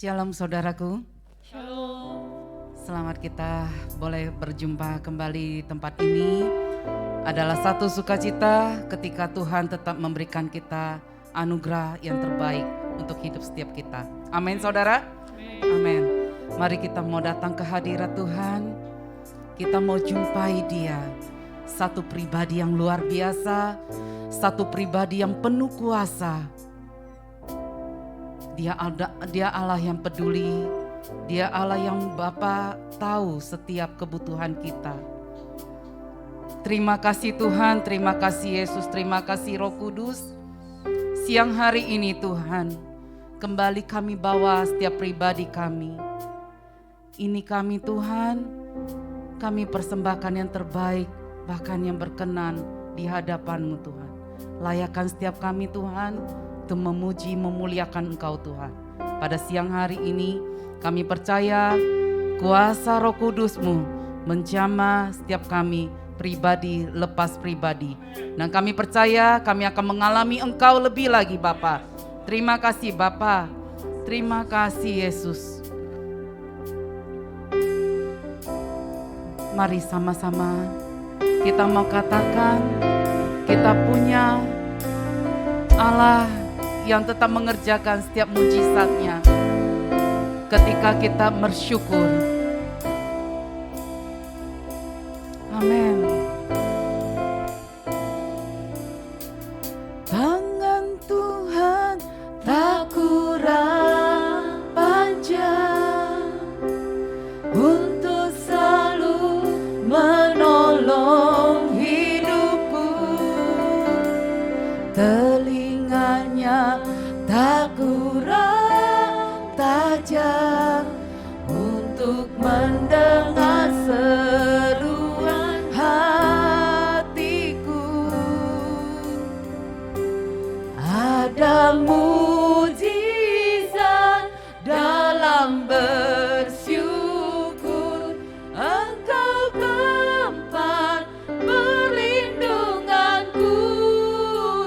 Shalom saudaraku. Shalom. Selamat kita boleh berjumpa kembali di tempat ini. Adalah satu sukacita ketika Tuhan tetap memberikan kita anugerah yang terbaik untuk hidup setiap kita. Amin saudara. Amin. Mari kita mau datang ke hadirat Tuhan. Kita mau jumpai Dia. Satu pribadi yang luar biasa. Satu pribadi yang penuh kuasa. Dia Allah yang peduli, Dia Allah yang Bapa tahu setiap kebutuhan kita. Terima kasih Tuhan, terima kasih Yesus, terima kasih Roh Kudus. Siang hari ini Tuhan, kembali kami bawa setiap pribadi kami. Ini kami Tuhan, kami persembahkan yang terbaik, bahkan yang berkenan di hadapan-Mu Tuhan. Layakan setiap kami Tuhan, untuk memuji, memuliakan Engkau Tuhan. Pada siang hari ini kami percaya kuasa Roh Kudus-Mu menjamah setiap kami pribadi lepas pribadi. Dan kami percaya kami akan mengalami Engkau lebih lagi Bapa. Terima kasih Bapa. Terima kasih Yesus. Mari sama-sama kita mau katakan kita punya Allah yang tetap mengerjakan setiap mujizatnya ketika kita bersyukur. Amin. Tangan Tuhan tak kurang panjang untuk selalu menolong hidupku. Telinganya tak kurang tajam untuk mendengar seruan hatiku. Ada mujizat dalam bersyukur. Engkau tempat perlindunganku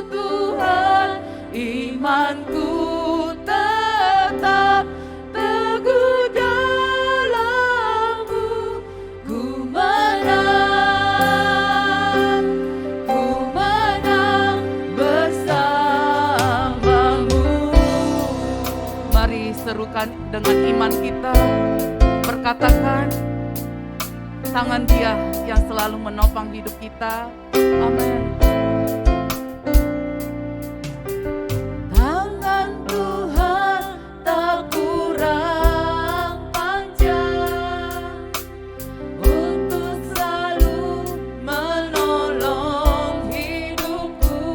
Tuhan. Imanku tetap teguh dalam-Mu. Ku menang bersama-Mu. Mari serukan dengan iman kita, berkatakan tangan Dia yang selalu menopang hidup kita. Amin. Tangan Tuhan tak kurang panjang untuk selalu menolong hidupku.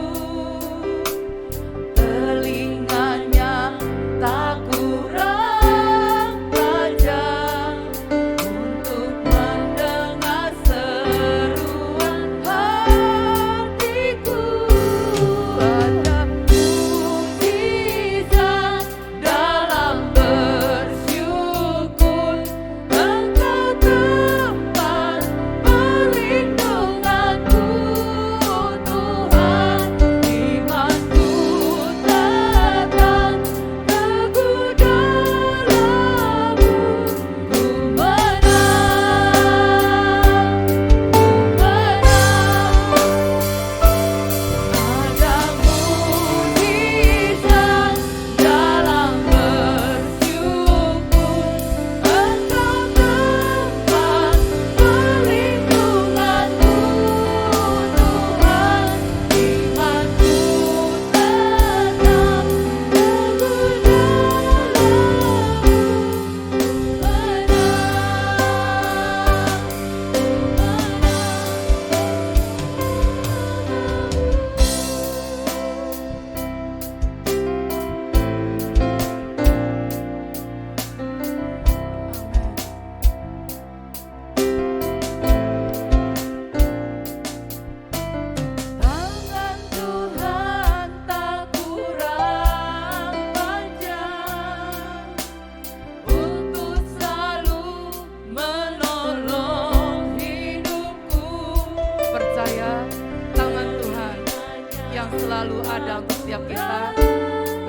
Telinganya tak kurang tajam untuk mendengar seruan hatiku. Ada mujizat dalam bersyukur. Engkau tempat perlindunganku Tuhan. Imanku tetap teguh dalam-Mu. Ku menang. Ada mujizat dalam bersyukur. Engkau tempat perlindunganku Tuhan. Imanku tetap teguh Tangan Tuhan tak kurang panjang untuk selalu menolong hidupku. Percaya tangan Tuhan yang selalu ada untuk setiap kita,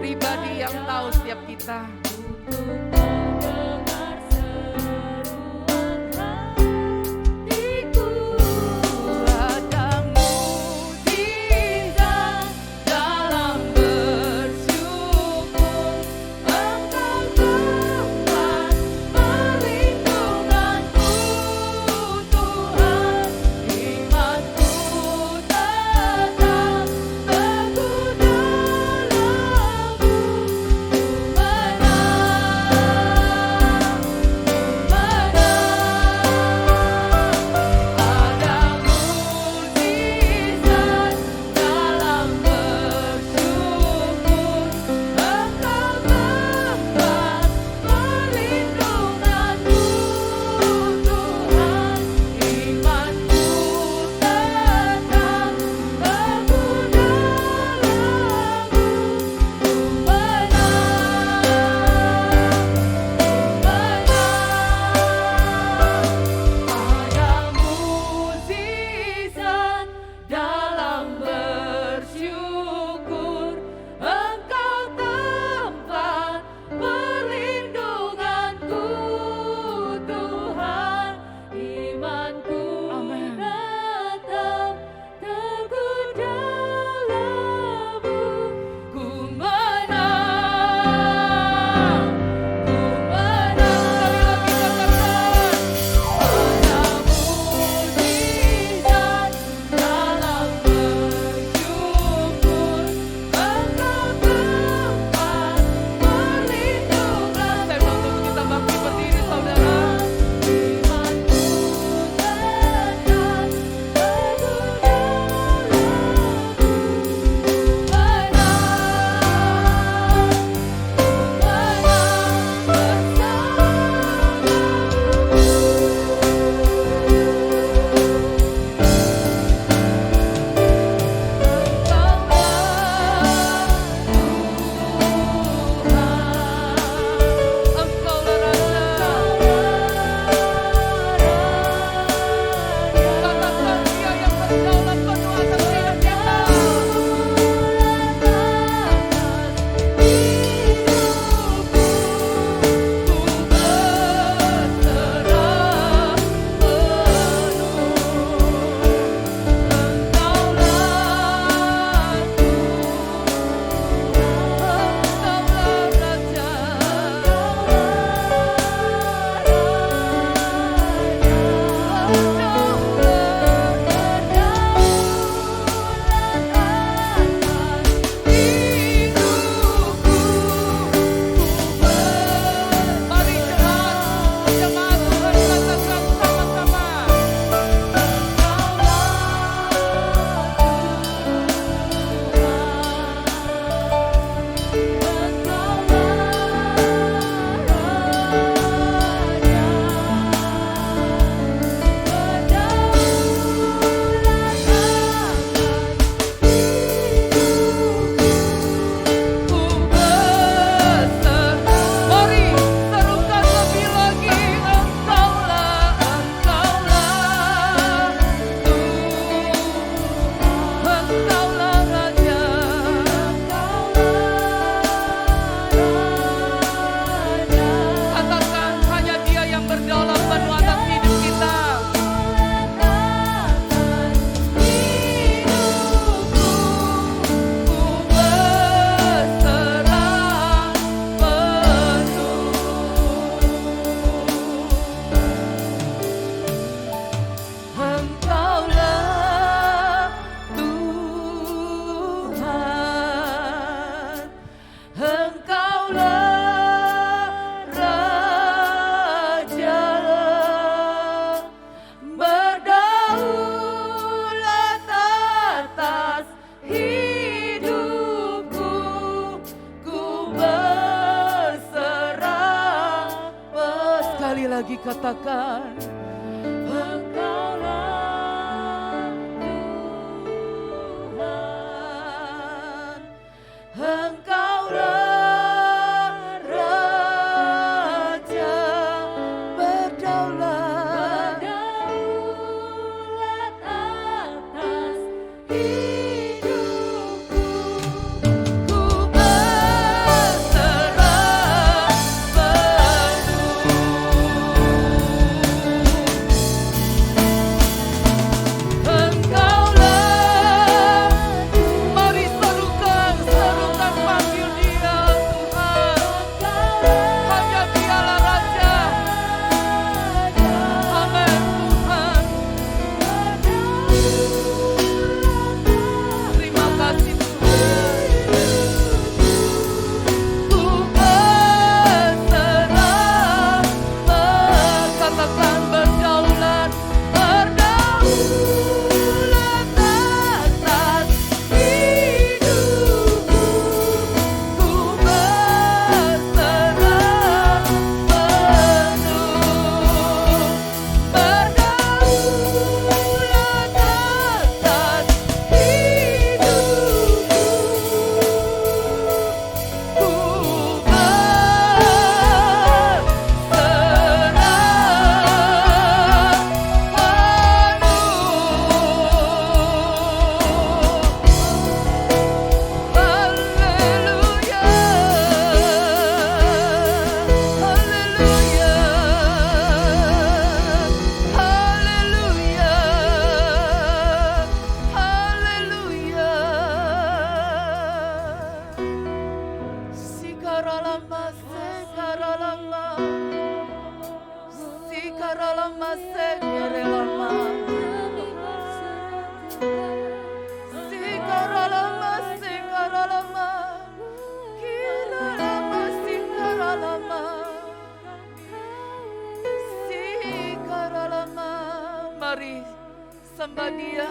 pribadi yang tahu setiap kita. katakan, Engkaulah Tuhan, Engkaulah Raja berdaulat atas hidupku. Ku berserah Engkaulah, mari serukan panggil Dia Tuhan. Hanya Dialah Raja. Amin Tuhan. Terima kasih Tuhan. Ku berserah, katakan berdaulat atas hidupku. Ku berserah penuh, berdaulat atas hidupku. Ku Mari sembah Dia.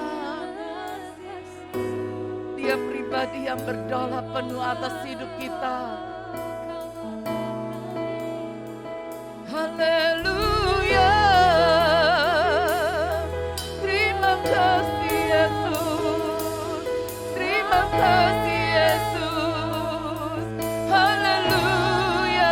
Dia pribadi yang berdaulat penuh atas hidup kita. Haleluya. Terima kasih Yesus. Terima kasih Yesus. Haleluya.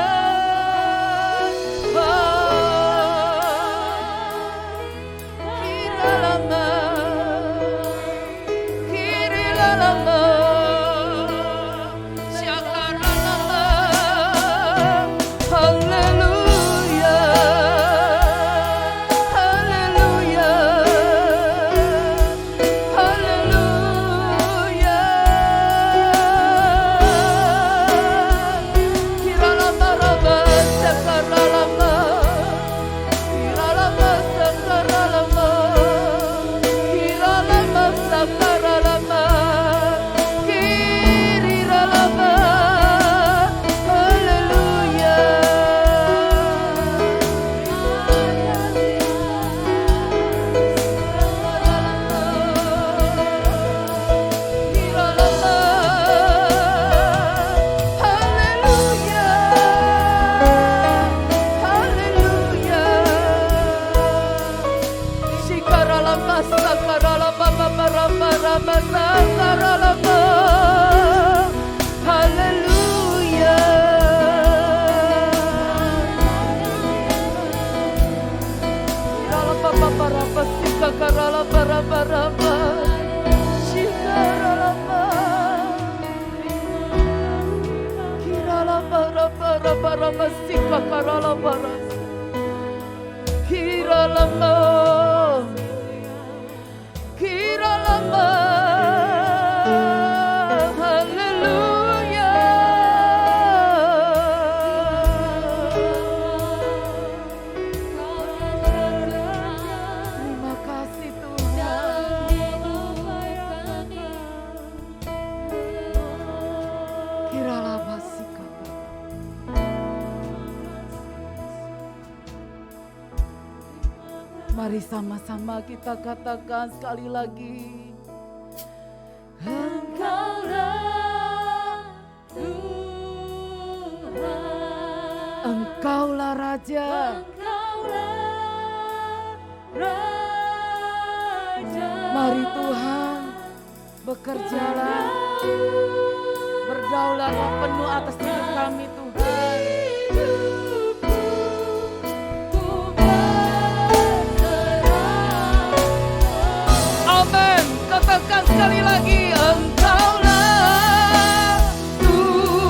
Mari sama-sama kita katakan sekali lagi. Engkaulah Tuhan, Engkaulah Raja, Engkaulah Mari Tuhan, bekerjalah, berdaulatlah penuh atas hidup kami Tuhan. Amin. Katakan sekali lagi, Engkaulah Tuhan,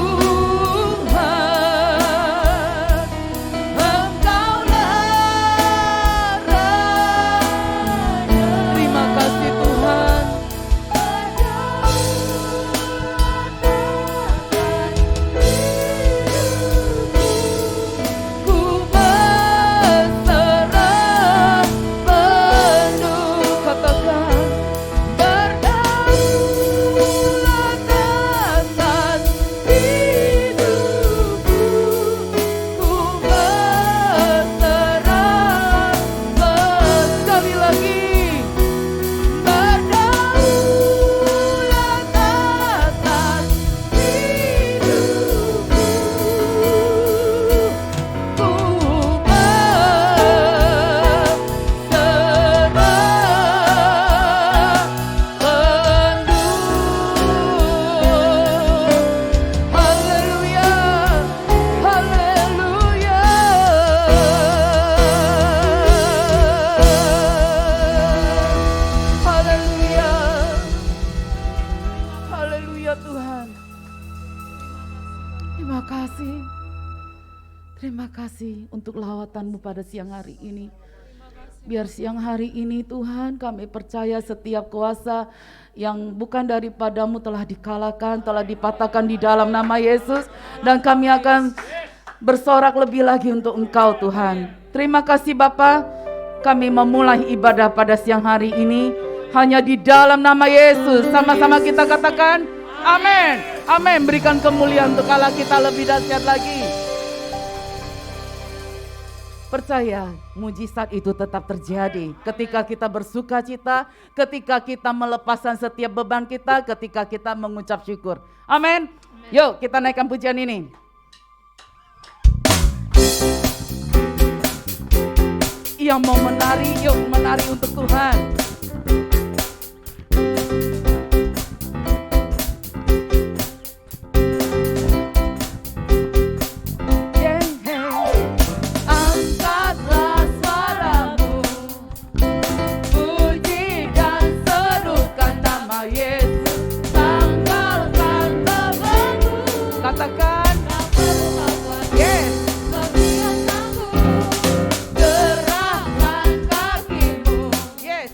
Engkaulah Raja. Terima kasih Tuhan. Ku berserah penuh, katakan berdaulat atas hidupku. Ku berserah sekali lagi, berdaulat atas hidupku. Ku berserah penuh. Haleluya, haleluya. Haleluya. Haleluya Tuhan. Terima kasih. Terima kasih untuk lawatan-Mu pada siang hari ini. Biar siang hari ini Tuhan, kami percaya setiap kuasa yang bukan daripada-Mu telah dikalahkan, telah dipatahkan di dalam nama Yesus. Dan kami akan bersorak lebih lagi untuk Engkau Tuhan. Terima kasih Bapa. Kami memulai ibadah pada siang hari ini hanya di dalam nama Yesus. Sama-sama kita katakan amin. Amin. Berikan kemuliaan untuk Allah kita lebih dahsyat lagi. Percaya mujizat itu tetap terjadi ketika kita bersuka cita, ketika kita melepaskan setiap beban kita, ketika kita mengucap syukur. Amin. Yuk kita naikkan pujian ini. Yang mau menari, yuk menari untuk Tuhan. Angkatlah suaramu, puji dan serukan nama Yesus. Tanggalkan bebanmu, katakan yes. Gerahkan kakimu, yes.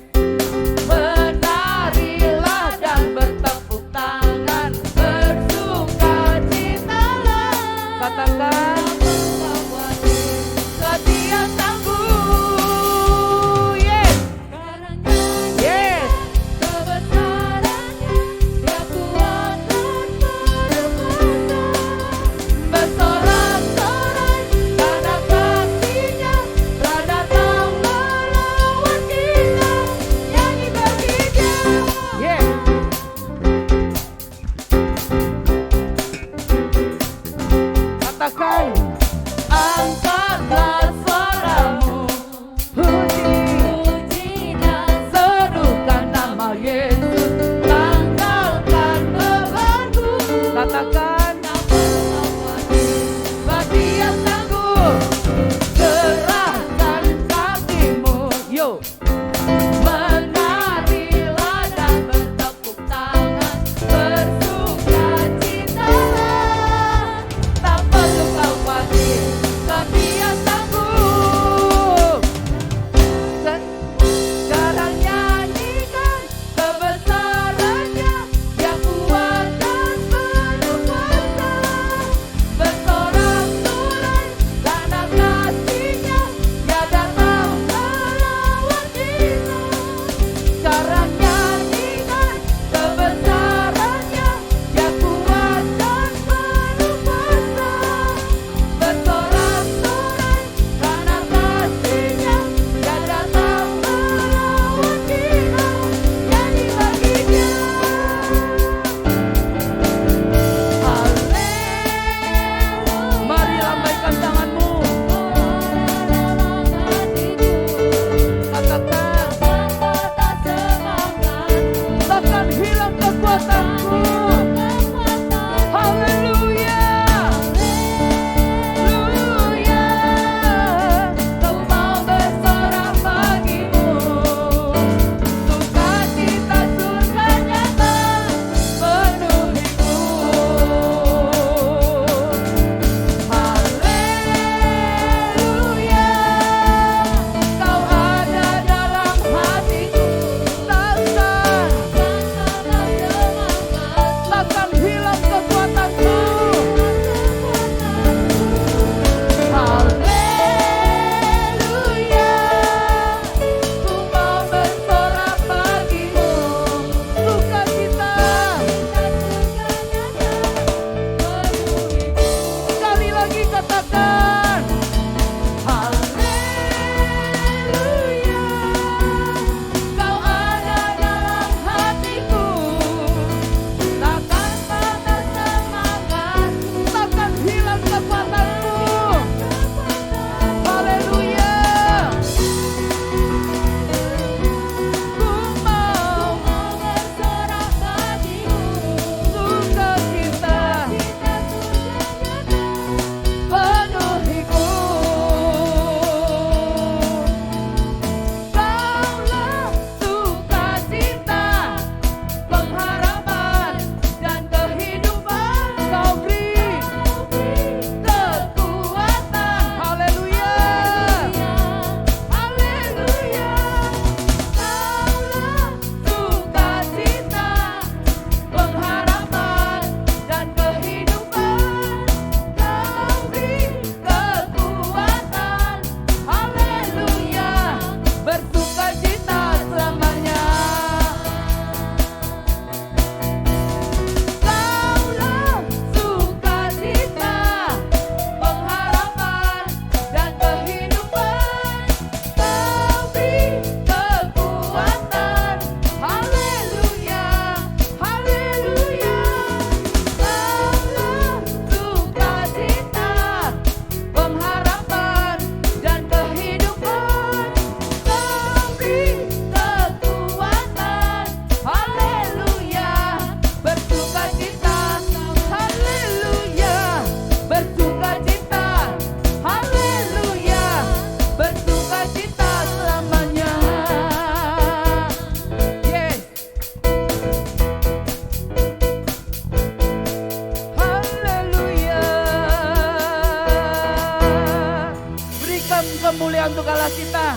mulia untuk Allah kita.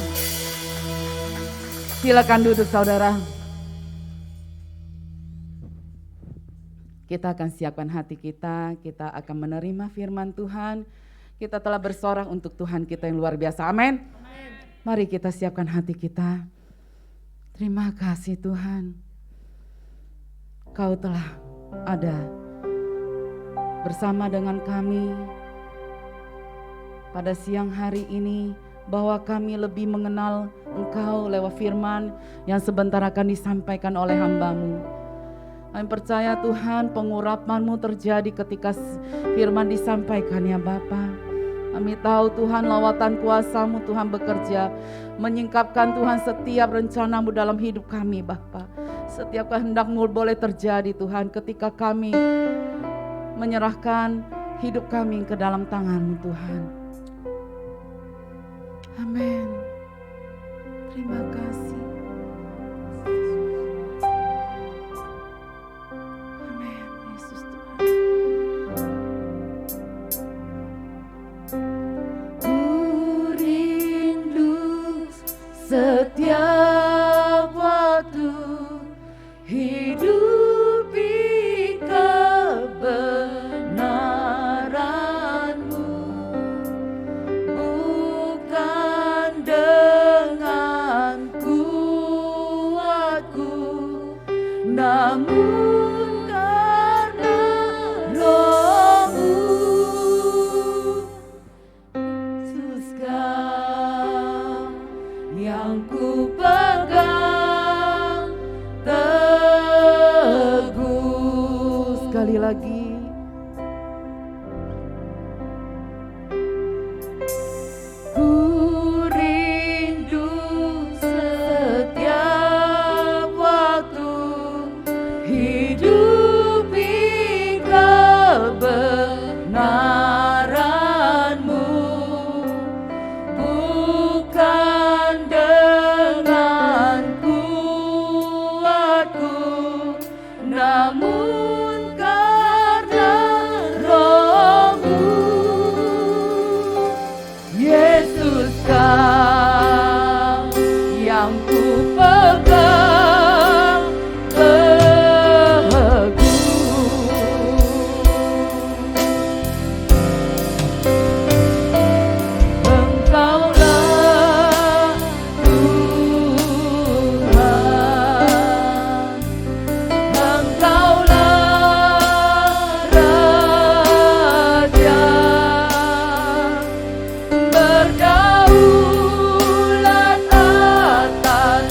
Silakan duduk saudara. Kita akan siapkan hati kita akan menerima firman Tuhan. Kita telah bersorak untuk Tuhan kita yang luar biasa. Amin. Mari kita siapkan hati kita. Terima kasih Tuhan. Kau telah ada bersama dengan kami pada siang hari ini, bahwa kami lebih mengenal Engkau lewat firman yang sebentar akan disampaikan oleh hamba-Mu. Kami percaya Tuhan, pengurapan-Mu terjadi ketika firman disampaikan ya Bapa. Kami tahu Tuhan, lawatan kuasa-Mu Tuhan bekerja, menyingkapkan Tuhan setiap rencana-Mu dalam hidup kami Bapa. Setiap kehendak-Mu boleh terjadi Tuhan ketika kami menyerahkan hidup kami ke dalam tangan-Mu Tuhan. Amin. Terima kasih. Amin. Yesus Tuhan. Ku rindu setiap waktu hidupi kebenaran-Mu, bukan dengan kuatku, namun karena Roh-Mu. Yesus, Kau yang ku pegang teguh. Sekali lagi. Ku rindu setiap waktu hidupi kebenaran-Mu, bukan dengan kuatku, namun karena Roh-Mu. Yesus, Kau yang ku pegang teguh. Engkaulah Tuhan, Engkaulah Raja, berdaulat atas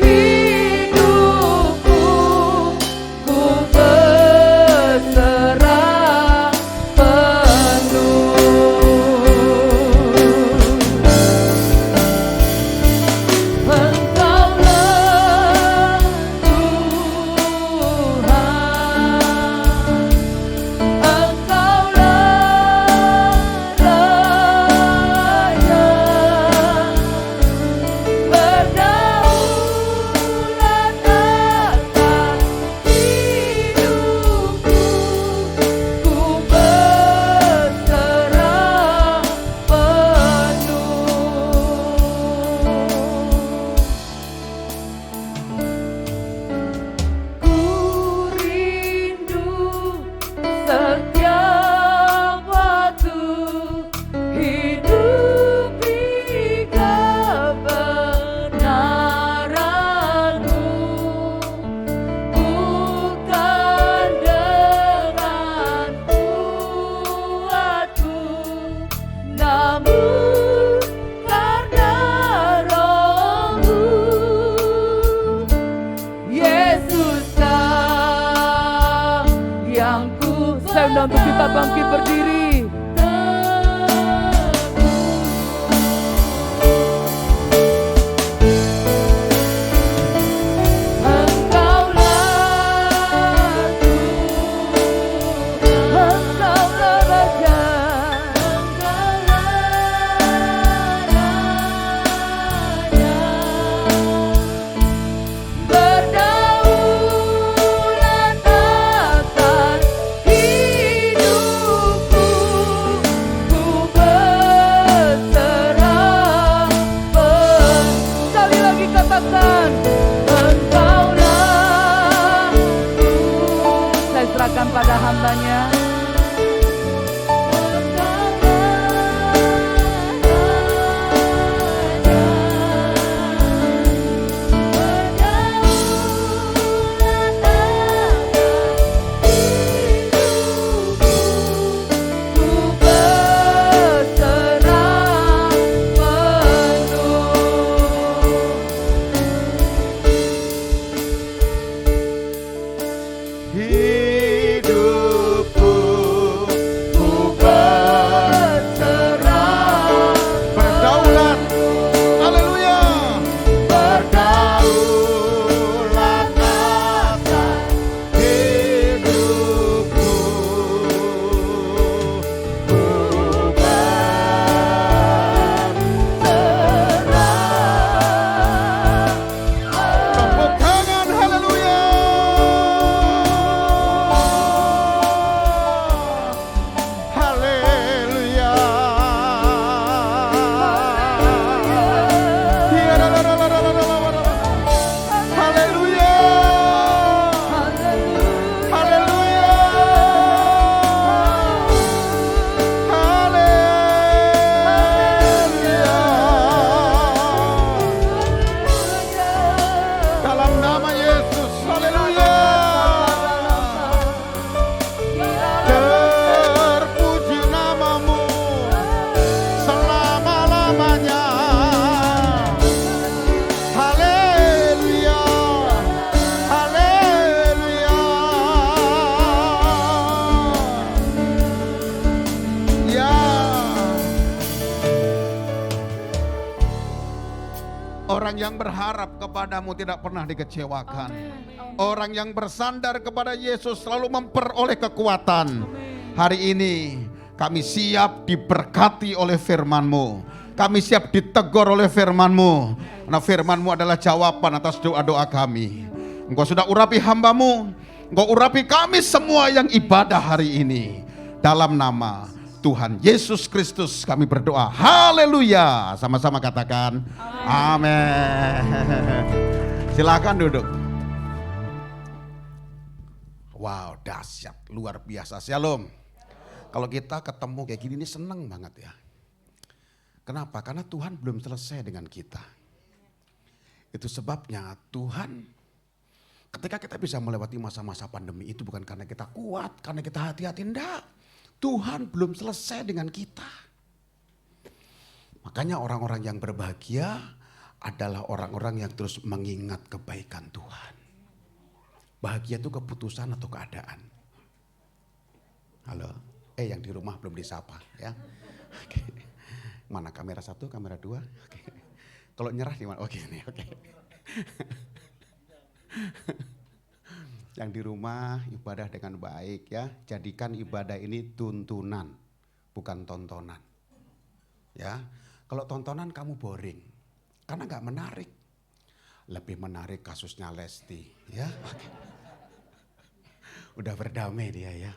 hidupku. Ku berserah penuh. Engkaulah Tuhan, Engkaulah Raja, berdaulat atas hidupku. Ku berserah penuh. Ku rindu setiap waktu hidupi kebenaran-Mu, bukan dengan kuatku, namun karena Roh-Mu. Yesus, Kau yang ku. Saya undang untuk kita bangkit berdiri. Engkaulah Tuhan, Engkaulah Raja, berdaulat atas hidupku. hamba-hambanya. Orang yang berharap kepadamu tidak pernah dikecewakan. Orang yang bersandar kepada Yesus selalu memperoleh kekuatan. Hari ini kami siap diberkati oleh firman-Mu. Kami siap ditegur oleh firman-Mu. Karena firman-Mu adalah jawaban atas doa-doa kami. Engkau sudah urapi hamba-Mu. Engkau urapi kami semua yang ibadah hari ini. Dalam nama Tuhan Yesus Kristus kami berdoa. Haleluya. Sama-sama katakan amin. Silakan duduk. Wow, dahsyat, luar biasa. Shalom. Kalau kita ketemu kayak gini ini seneng banget ya. Kenapa? Karena Tuhan belum selesai dengan kita. Itu sebabnya Tuhan, ketika kita bisa melewati masa-masa pandemi itu bukan karena kita kuat, karena kita hati-hati, enggak. Tuhan belum selesai dengan kita. Makanya orang-orang yang berbahagia adalah orang-orang yang terus mengingat kebaikan Tuhan. Bahagia itu keputusan atau keadaan. Halo, yang di rumah belum disapa ya. Oke. Mana kamera 1, kamera 2? Oke. Kalau nyerah di mana? Oke nih, oke. Yang di rumah ibadah dengan baik ya. Jadikan ibadah ini tuntunan, bukan tontonan. Ya, kalau tontonan kamu boring, karena nggak menarik. Lebih menarik kasusnya Lesti, ya. Udah berdamai dia ya.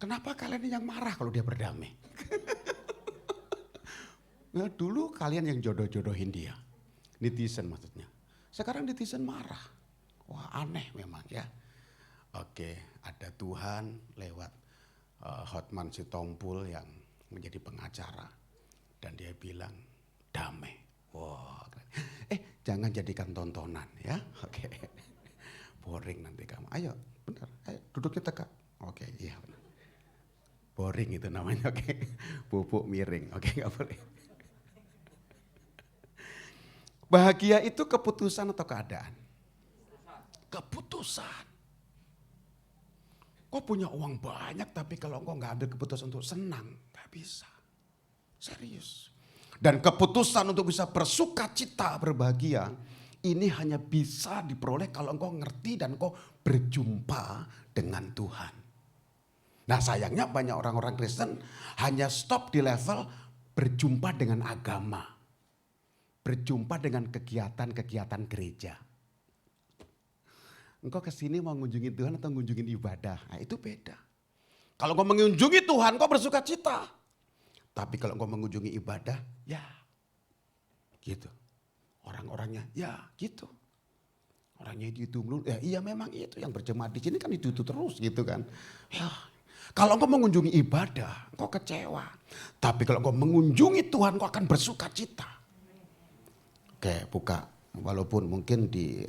Kenapa kalian yang marah kalau dia berdamai? Nah, dulu kalian yang jodoh-jodohin dia, netizen maksudnya. Sekarang netizen marah. Wah aneh memang ya. Oke, ada Tuhan lewat Hotman Sitompul yang menjadi pengacara. Dan dia bilang damai. Wah, jangan jadikan tontonan ya. Oke, boring nanti kamu. Ayo, benar. Ayo duduknya tegak. Oke, iya benar. Boring itu namanya. Oke, bubuk miring. Oke, nggak boleh. Bahagia itu keputusan atau keadaan? Keputusan. Kau punya uang banyak tapi kalau kau nggak ambil keputusan untuk senang, nggak bisa. Serius. Dan keputusan untuk bisa bersuka cita, berbahagia, ini hanya bisa diperoleh kalau engkau ngerti dan engkau berjumpa dengan Tuhan. Nah sayangnya banyak orang-orang Kristen hanya stop di level berjumpa dengan agama. Berjumpa dengan kegiatan-kegiatan gereja. Engkau kesini mau mengunjungi Tuhan atau mengunjungi ibadah? Nah itu beda. Kalau engkau mengunjungi Tuhan, engkau bersuka cita. Tapi kalau engkau mengunjungi ibadah, ya gitu. Orang-orangnya, ya gitu. Orangnya itu dulu, ya iya memang itu yang berjemaat di sini kan itu terus gitu kan. Ya, kalau engkau mengunjungi ibadah, engkau kecewa. Tapi kalau engkau mengunjungi Tuhan, engkau akan bersuka cita. Oke, buka. Walaupun mungkin di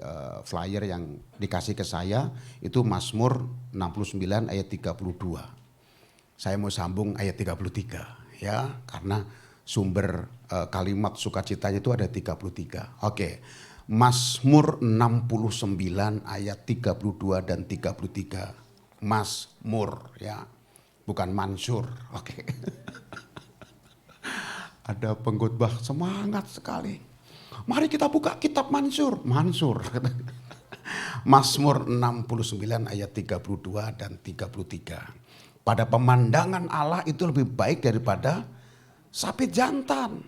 flyer yang dikasih ke saya itu Mazmur 69 ayat 32. Saya mau sambung ayat 33 ya, karena sumber kalimat sukacitanya itu ada 33. Oke. Mazmur 69 ayat 32 dan 33. Mazmur ya, bukan Mansur. Oke. Ada pengkhotbah semangat sekali. Mari kita buka kitab Mansur. Mazmur 69 ayat 32 dan 33. Pada pemandangan Allah itu lebih baik daripada sapi jantan.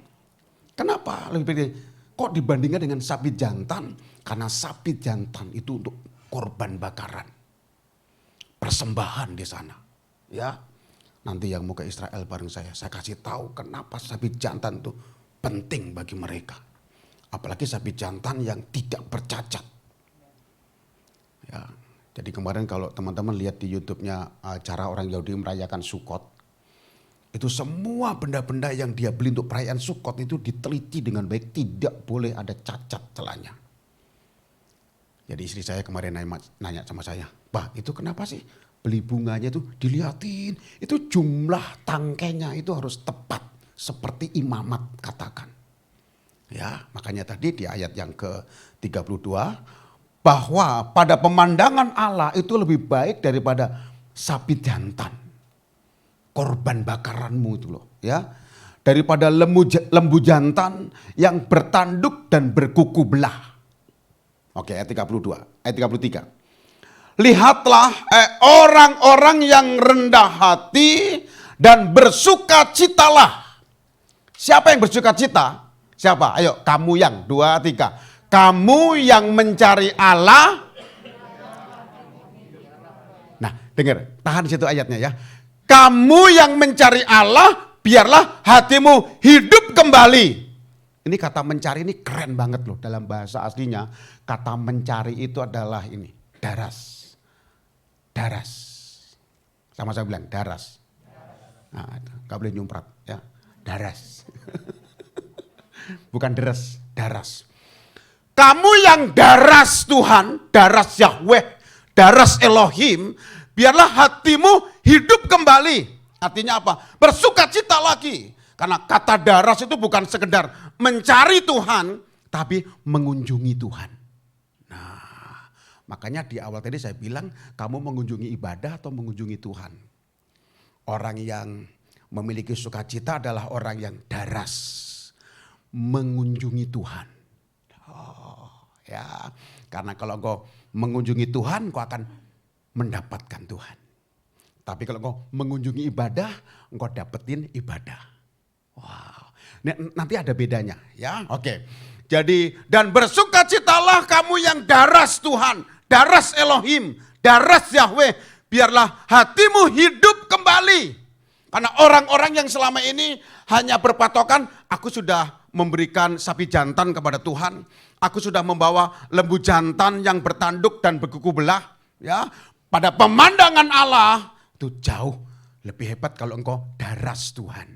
Kenapa lebih baik? Kok dibandingkan dengan sapi jantan? Karena sapi jantan itu untuk korban bakaran. Persembahan di sana. Ya, nanti yang mau ke Israel bareng saya kasih tahu kenapa sapi jantan itu penting bagi mereka. Apalagi sapi jantan yang tidak bercacat. Ya, jadi kemarin kalau teman-teman lihat di YouTube-nya cara orang Yahudi merayakan Sukot, itu semua benda-benda yang dia beli untuk perayaan Sukot itu diteliti dengan baik, tidak boleh ada cacat celahnya. Jadi istri saya kemarin nanya sama saya, "Bah, itu kenapa sih beli bunganya itu dilihatin, itu jumlah tangkainya itu harus tepat seperti imamat katakan." Ya, makanya tadi di ayat yang ke-32 bahwa pada pemandangan Allah itu lebih baik daripada sapi jantan. Korban bakaranmu itu loh, ya. Daripada lembu jantan yang bertanduk dan berkuku belah. Oke, ayat 32, ayat 33. Lihatlah orang-orang yang rendah hati dan bersukacitalah. Siapa yang bersukacita? Siapa? Ayo, kamu yang 2, 3. Kamu yang mencari Allah. Nah, dengar, tahan di situ ayatnya ya. Kamu yang mencari Allah, biarlah hatimu hidup kembali. Ini kata mencari ini keren banget loh dalam bahasa aslinya. Kata mencari itu adalah ini, daras. Daras. Sama saya bilang, daras. Nah, gak boleh nyumprat ya. Daras. Bukan deres, daras. Kamu yang daras Tuhan, daras Yahweh, daras Elohim, biarlah hatimu hidup kembali. Artinya apa? Bersukacita lagi. Karena kata daras itu bukan sekedar mencari Tuhan, tapi mengunjungi Tuhan. Nah, makanya di awal tadi saya bilang, kamu mengunjungi ibadah atau mengunjungi Tuhan? Orang yang memiliki sukacita adalah orang yang daras, mengunjungi Tuhan. Ya, karena kalau engkau mengunjungi Tuhan, engkau akan mendapatkan Tuhan. Tapi kalau engkau mengunjungi ibadah, engkau dapetin ibadah. Wow, nanti ada bedanya ya. Oke, jadi dan bersukacitalah kamu yang daras Tuhan, daras Elohim, daras Yahweh, biarlah hatimu hidup kembali. Karena orang-orang yang selama ini hanya berpatokan, aku sudah memberikan sapi jantan kepada Tuhan, aku sudah membawa lembu jantan yang bertanduk dan berkuku belah. Ya, pada pemandangan Allah itu jauh lebih hebat kalau engkau daras Tuhan,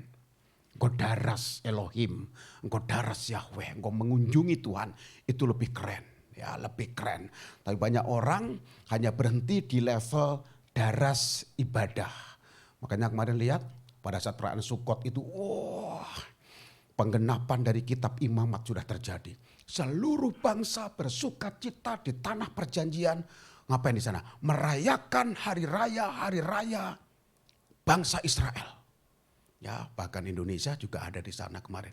engkau daras Elohim, engkau daras Yahweh, engkau mengunjungi Tuhan, itu lebih keren. Ya, lebih keren. Tapi banyak orang hanya berhenti di level daras ibadah. Makanya kemarin lihat pada saat perayaan Sukot itu, penggenapan dari kitab imamat sudah terjadi. Seluruh bangsa bersukacita di tanah perjanjian. Ngapain di sana? Merayakan hari raya bangsa Israel. Ya, bahkan Indonesia juga ada di sana kemarin.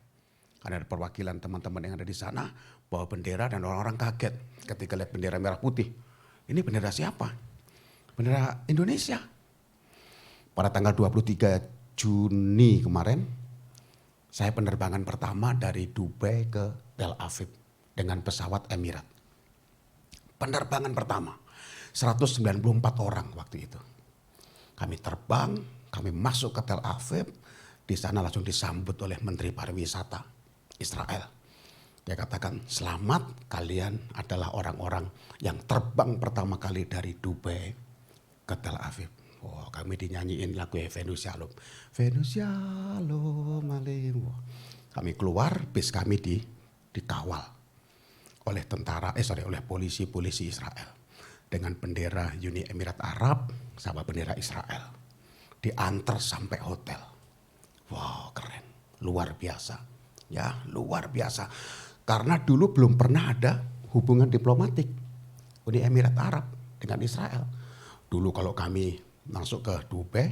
Karena ada perwakilan teman-teman yang ada di sana bawa bendera dan orang-orang kaget ketika lihat bendera merah putih. Ini bendera siapa? Bendera Indonesia. Pada tanggal 23 Juni kemarin, saya penerbangan pertama dari Dubai ke Tel Aviv dengan pesawat Emirat. Penerbangan pertama, 194 orang waktu itu. Kami terbang, kami masuk ke Tel Aviv, di sana langsung disambut oleh Menteri Pariwisata Israel. Dia katakan, selamat, kalian adalah orang-orang yang terbang pertama kali dari Dubai ke Tel Aviv. Oh, kami dinyanyiin lagu Venus Shalom. Venus Shalom Alim. Kami keluar, bis kami dikawal oleh oleh polisi Israel dengan bendera Uni Emirat Arab sama bendera Israel. Diantar sampai hotel. Wow, keren. Luar biasa. Ya, luar biasa. Karena dulu belum pernah ada hubungan diplomatik Uni Emirat Arab dengan Israel. Dulu kalau kami masuk ke Dubai,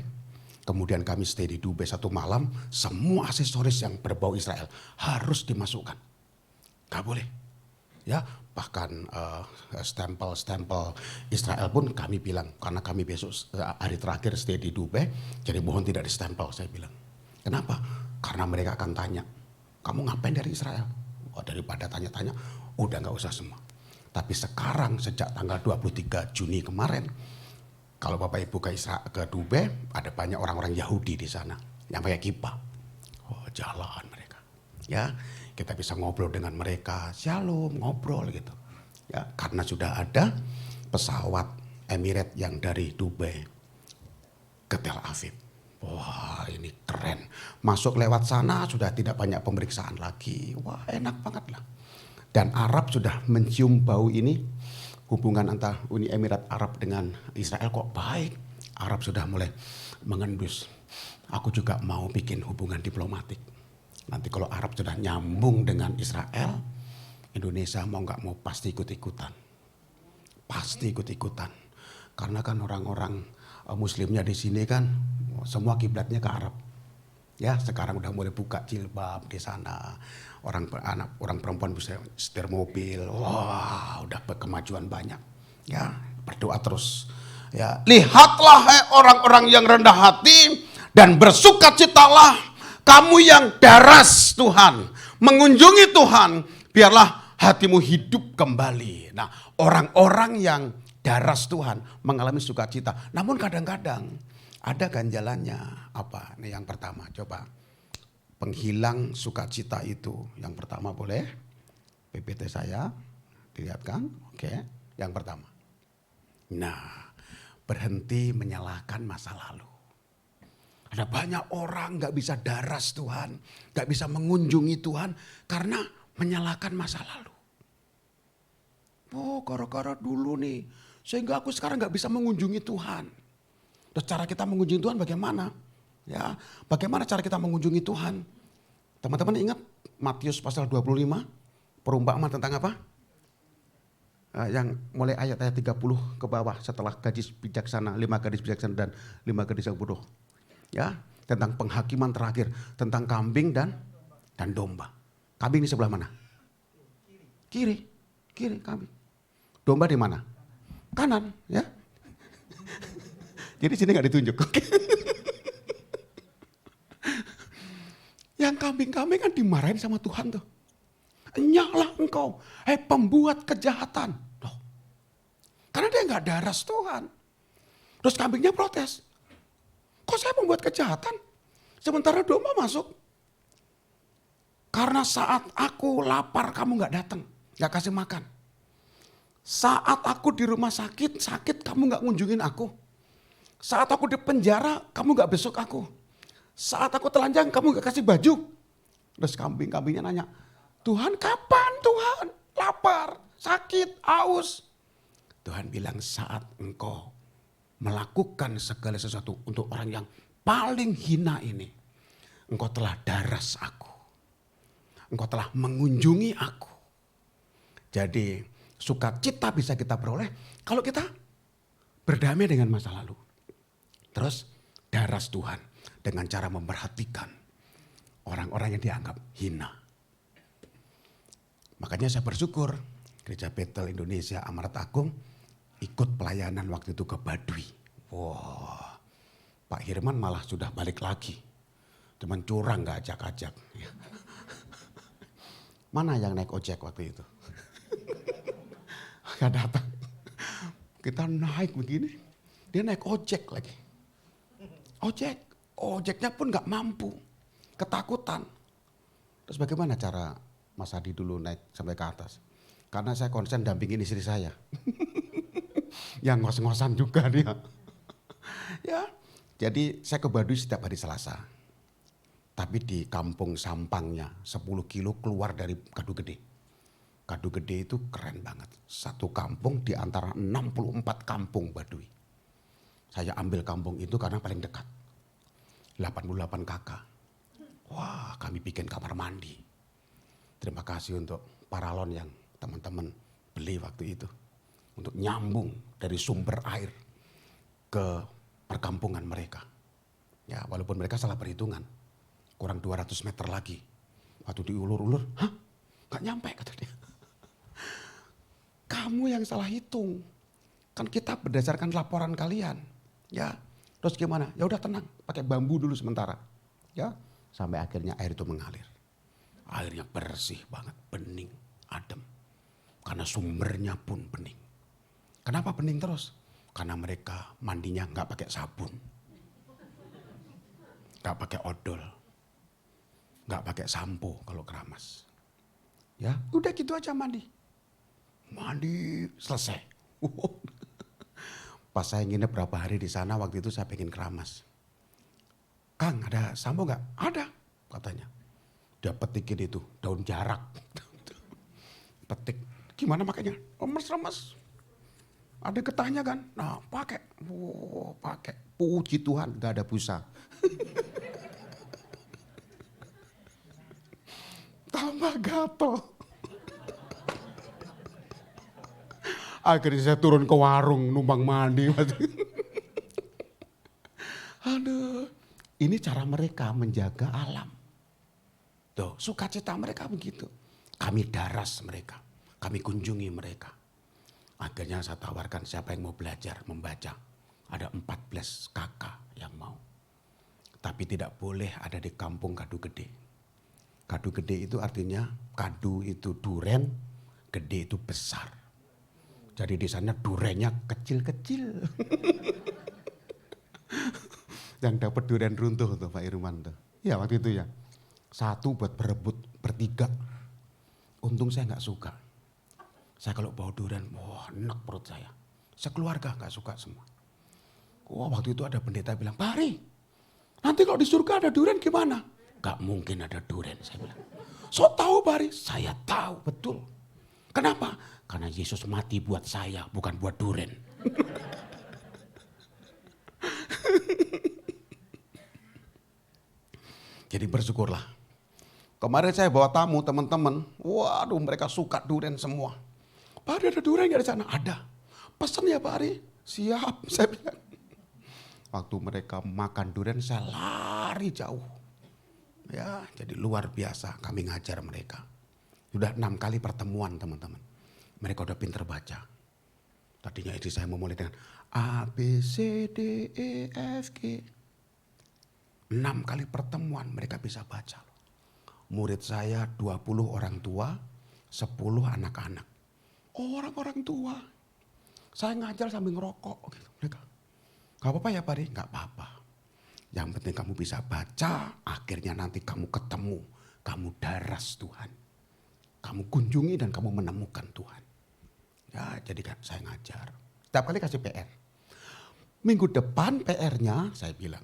kemudian kami stay di Dubai 1 malam, semua aksesoris yang berbau Israel harus dimasukkan. Gak boleh. Ya, bahkan stempel Israel pun kami bilang, karena kami besok hari terakhir stay di Dubai, jadi mohon tidak distempel, saya bilang. Kenapa? Karena mereka akan tanya, kamu ngapain dari Israel? Oh, daripada tanya-tanya, udah gak usah semua. Tapi sekarang sejak tanggal 23 Juni kemarin, kalau Bapak Ibu ke Dubai, ada banyak orang-orang Yahudi di sana yang pakai kippah. Oh, jalan mereka. Ya, kita bisa ngobrol dengan mereka, shalom, ngobrol gitu. Ya, karena sudah ada pesawat Emirates yang dari Dubai ke Tel Aviv. Wah, ini keren. Masuk lewat sana sudah tidak banyak pemeriksaan lagi. Wah, enak banget lah. Dan Arab sudah mencium bau ini. Hubungan antara Uni Emirat Arab dengan Israel kok baik. Arab sudah mulai mengendus. Aku juga mau bikin hubungan diplomatik. Nanti kalau Arab sudah nyambung dengan Israel, Indonesia mau gak mau pasti ikut-ikutan. Pasti ikut-ikutan. Karena kan orang-orang Muslimnya di sini kan semua kiblatnya ke Arab. Ya, sekarang udah mulai buka jilbab di sana. Orang perempuan bisa setir mobil. Wah, udah kemajuan banyak. Ya, berdoa terus. Ya, lihatlah orang-orang yang rendah hati dan bersukacitalah kamu yang daras Tuhan, mengunjungi Tuhan, biarlah hatimu hidup kembali. Nah, orang-orang yang daras Tuhan mengalami sukacita. Namun kadang-kadang ada ganjalannya. Apa? Ini yang pertama, coba. Penghilang sukacita itu. Yang pertama boleh? PPT saya dilihatkan. Oke, yang pertama. Nah, berhenti menyalahkan masa lalu. Ada banyak orang gak bisa daras Tuhan, gak bisa mengunjungi Tuhan karena menyalahkan masa lalu. Oh, gara-gara dulu nih, sehingga aku sekarang gak bisa mengunjungi Tuhan. Terus cara kita mengunjungi Tuhan bagaimana? Ya, bagaimana cara kita mengunjungi Tuhan? Teman-teman ingat Matius pasal 25, perumpamaan tentang apa? Yang mulai ayat-ayat 30 ke bawah setelah gadis bijaksana, 5 gadis bijaksana dan 5 gadis yang bodoh. Ya, tentang penghakiman terakhir, tentang kambing dan domba. Kambing di sebelah mana? Kiri kambing. Domba di mana? Kanan, ya. Jadi sini nggak ditunjuk. Yang kambing-kambing kan dimarahin sama Tuhan tuh. Enyahlah engkau, pembuat kejahatan. Loh, karena dia nggak daras Tuhan. Terus kambingnya protes. Kok saya membuat kejahatan? Sementara domba masuk. Karena saat aku lapar kamu nggak datang, nggak kasih makan. Saat aku di rumah sakit kamu nggak ngunjungin aku. Saat aku di penjara kamu nggak besok aku. Saat aku telanjang kamu nggak kasih baju. Terus kambing-kambingnya nanya, Tuhan kapan Tuhan? Lapar, sakit, aus. Tuhan bilang saat engkau melakukan segala sesuatu untuk orang yang paling hina ini. Engkau telah daras aku. Engkau telah mengunjungi aku. Jadi sukacita bisa kita peroleh kalau kita berdamai dengan masa lalu. Terus daras Tuhan dengan cara memperhatikan orang-orang yang dianggap hina. Makanya saya bersyukur Gereja Betel Indonesia Amarat Agung ikut pelayanan waktu itu ke Baduy. Wah, Pak Hirman malah sudah balik lagi. Cuman curang gak ajak-ajak. Mana yang naik ojek waktu itu? Gak datang. Kita naik begini, dia naik ojek lagi. Ojeknya pun gak mampu, ketakutan. Terus bagaimana cara Mas Adi dulu naik sampai ke atas. Karena saya konsen dampingin istri saya. Yang ngos-ngosan juga dia. Ya, jadi saya ke Baduy setiap hari Selasa. Tapi di kampung Sampangnya 10 kilo keluar dari Kadu Gede. Kadu Gede itu keren banget. Satu kampung di antara 64 kampung Baduy. Saya ambil kampung itu karena paling dekat. 88 kakak. Wah, kami bikin kamar mandi. Terima kasih untuk paralon yang teman-teman beli waktu itu. Untuk nyambung dari sumber air ke perkampungan mereka. Ya, walaupun mereka salah perhitungan. Kurang 200 meter lagi. Waktu diulur-ulur, hah? Gak nyampe kata dia. Kamu yang salah hitung. Kan kita berdasarkan laporan kalian. Ya, terus gimana? Ya udah tenang, pakai bambu dulu sementara. Ya, sampai akhirnya air itu mengalir. Airnya bersih banget, bening, adem. Karena sumbernya pun bening. Kenapa bening terus? Karena mereka mandinya nggak pakai sabun, nggak pakai odol, nggak pakai sampo kalau keramas. Ya, udah gitu aja mandi. Mandi selesai. Pas saya nginep berapa hari di sana waktu itu saya pengen keramas. Kang, ada sampo nggak? Ada, katanya. Dia petikin itu daun jarak. Petik, gimana makanya? Remes-remes. Ada getahnya kan? Nah, pakai. Wow, pakai. Puji Tuhan, gak ada busa. Tambah gatel. Akhirnya saya turun ke warung numpang mandi. Aduh, ini cara mereka menjaga alam. Tuh, sukacita mereka begitu. Kami daras mereka, kami kunjungi mereka. Akhirnya saya tawarkan siapa yang mau belajar membaca. Ada 14 kakak yang mau. Tapi tidak boleh ada di kampung Kadu Gede. Kadu Gede itu artinya kadu itu duren, gede itu besar. Jadi di sana durennya kecil-kecil. Yang dapat duren runtuh tuh Pak Irman tuh. Ya waktu itu ya. Satu buat berebut bertiga. Untung saya nggak suka. Saya kalau bawa durian, wah enak perut saya. Sekeluarga gak suka semua. Wah waktu itu ada pendeta bilang, Pak Ari, nanti kalau di surga ada durian gimana? Gak mungkin ada durian, saya bilang. So tahu Pak Ari? Saya tahu, betul. Kenapa? Karena Yesus mati buat saya, bukan buat durian. Jadi bersyukurlah. Kemarin saya bawa tamu teman-teman, waduh mereka suka durian semua. Pak Ari ada durian gak di sana? Ada. Pesan ya Pak Ari? Siap, saya bilang. Waktu mereka makan durian saya lari jauh. Ya, jadi luar biasa kami ngajar mereka. Sudah 6 kali pertemuan teman-teman. Mereka udah pinter baca. Tadinya istri saya mau mulai dengan A, B, C, D, E, F, G. 6 kali pertemuan mereka bisa baca. Murid saya 20 orang tua, 10 anak-anak. Orang-orang tua. Saya ngajar sambil ngerokok gitu. Mereka, gak apa-apa ya Pak Ari? Gak apa-apa. Yang penting kamu bisa baca, akhirnya nanti kamu ketemu. Kamu daras Tuhan. Kamu kunjungi dan kamu menemukan Tuhan. Ya jadi kan saya ngajar. Setiap kali kasih PR. Minggu depan PR-nya saya bilang,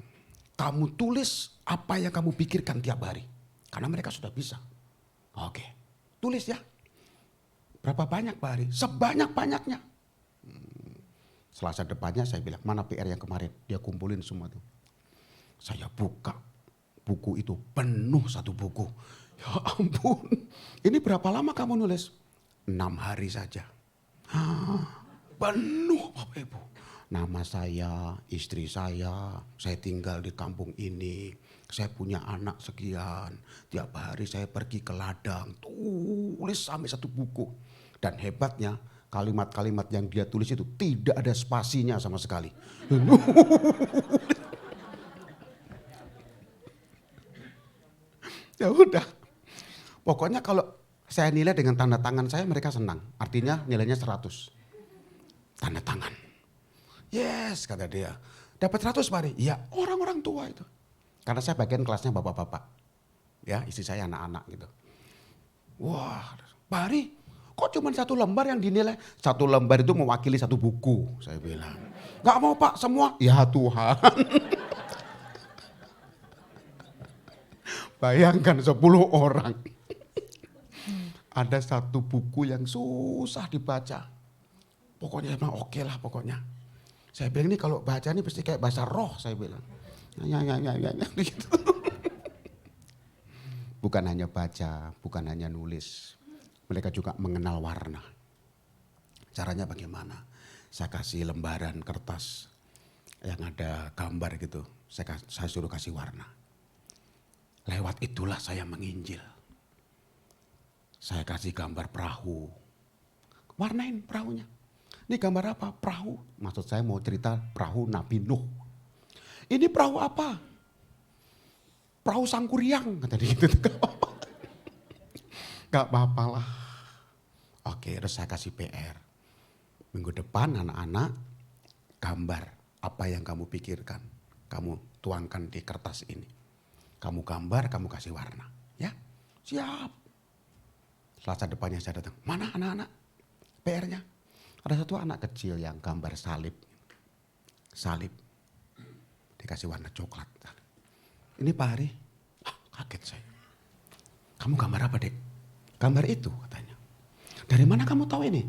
kamu tulis apa yang kamu pikirkan tiap hari. Karena mereka sudah bisa. Oke, tulis ya. Berapa banyak Pak Ari? Sebanyak-banyaknya. Selasa depannya saya bilang, mana PR yang kemarin? Dia kumpulin semua tuh. Saya buka. Buku itu penuh satu buku. Ya ampun. Ini berapa lama kamu nulis? 6 hari saja. Penuh Bapak Ibu. Nama saya, istri saya tinggal di kampung ini. Saya punya anak sekian. Tiap hari saya pergi ke ladang. Tulis sampai satu buku. Dan hebatnya kalimat-kalimat yang dia tulis itu tidak ada spasinya sama sekali. Ya udah. Pokoknya kalau saya nilai dengan tanda tangan saya mereka senang. Artinya nilainya 100. Tanda tangan. Yes kata dia. Dapat 100 Pak Ari? Ya orang-orang tua itu. Karena saya bagian kelasnya bapak-bapak. Ya istri saya anak-anak gitu. Wah, Pak Hari, kok cuma 1 lembar yang dinilai? 1 lembar itu mewakili 1 buku, saya bilang. Gak mau Pak, semua? Ya Tuhan. Bayangkan 10 orang. Ada 1 buku yang susah dibaca. Pokoknya emang oke lah pokoknya. Saya bilang ini kalau baca ini pasti kayak bahasa roh, saya bilang. Ya, gitu. Bukan hanya baca, bukan hanya nulis. Mereka juga mengenal warna. Caranya bagaimana? Saya kasih lembaran kertas yang ada gambar gitu. Saya suruh kasih warna. Lewat itulah saya menginjil. Saya kasih gambar perahu. Warnain perahunya. Ini gambar apa? Perahu. Maksud saya mau cerita perahu Nabi Nuh. Ini perahu apa? Perahu Sangkuriang. Kata dia gitu. Gak apa-apa lah. Oke, terus saya kasih PR. Minggu depan anak-anak gambar apa yang kamu pikirkan. Kamu tuangkan di kertas ini. Kamu gambar, kamu kasih warna. Ya, siap. Selasa depannya saya datang. Mana anak-anak PR-nya? Ada 1 anak kecil yang gambar salib. Salib. Dikasih warna coklat. Ini Pak Hari. Kaget saya. Kamu gambar apa Dek? Gambar itu katanya. Dari mana kamu tahu ini?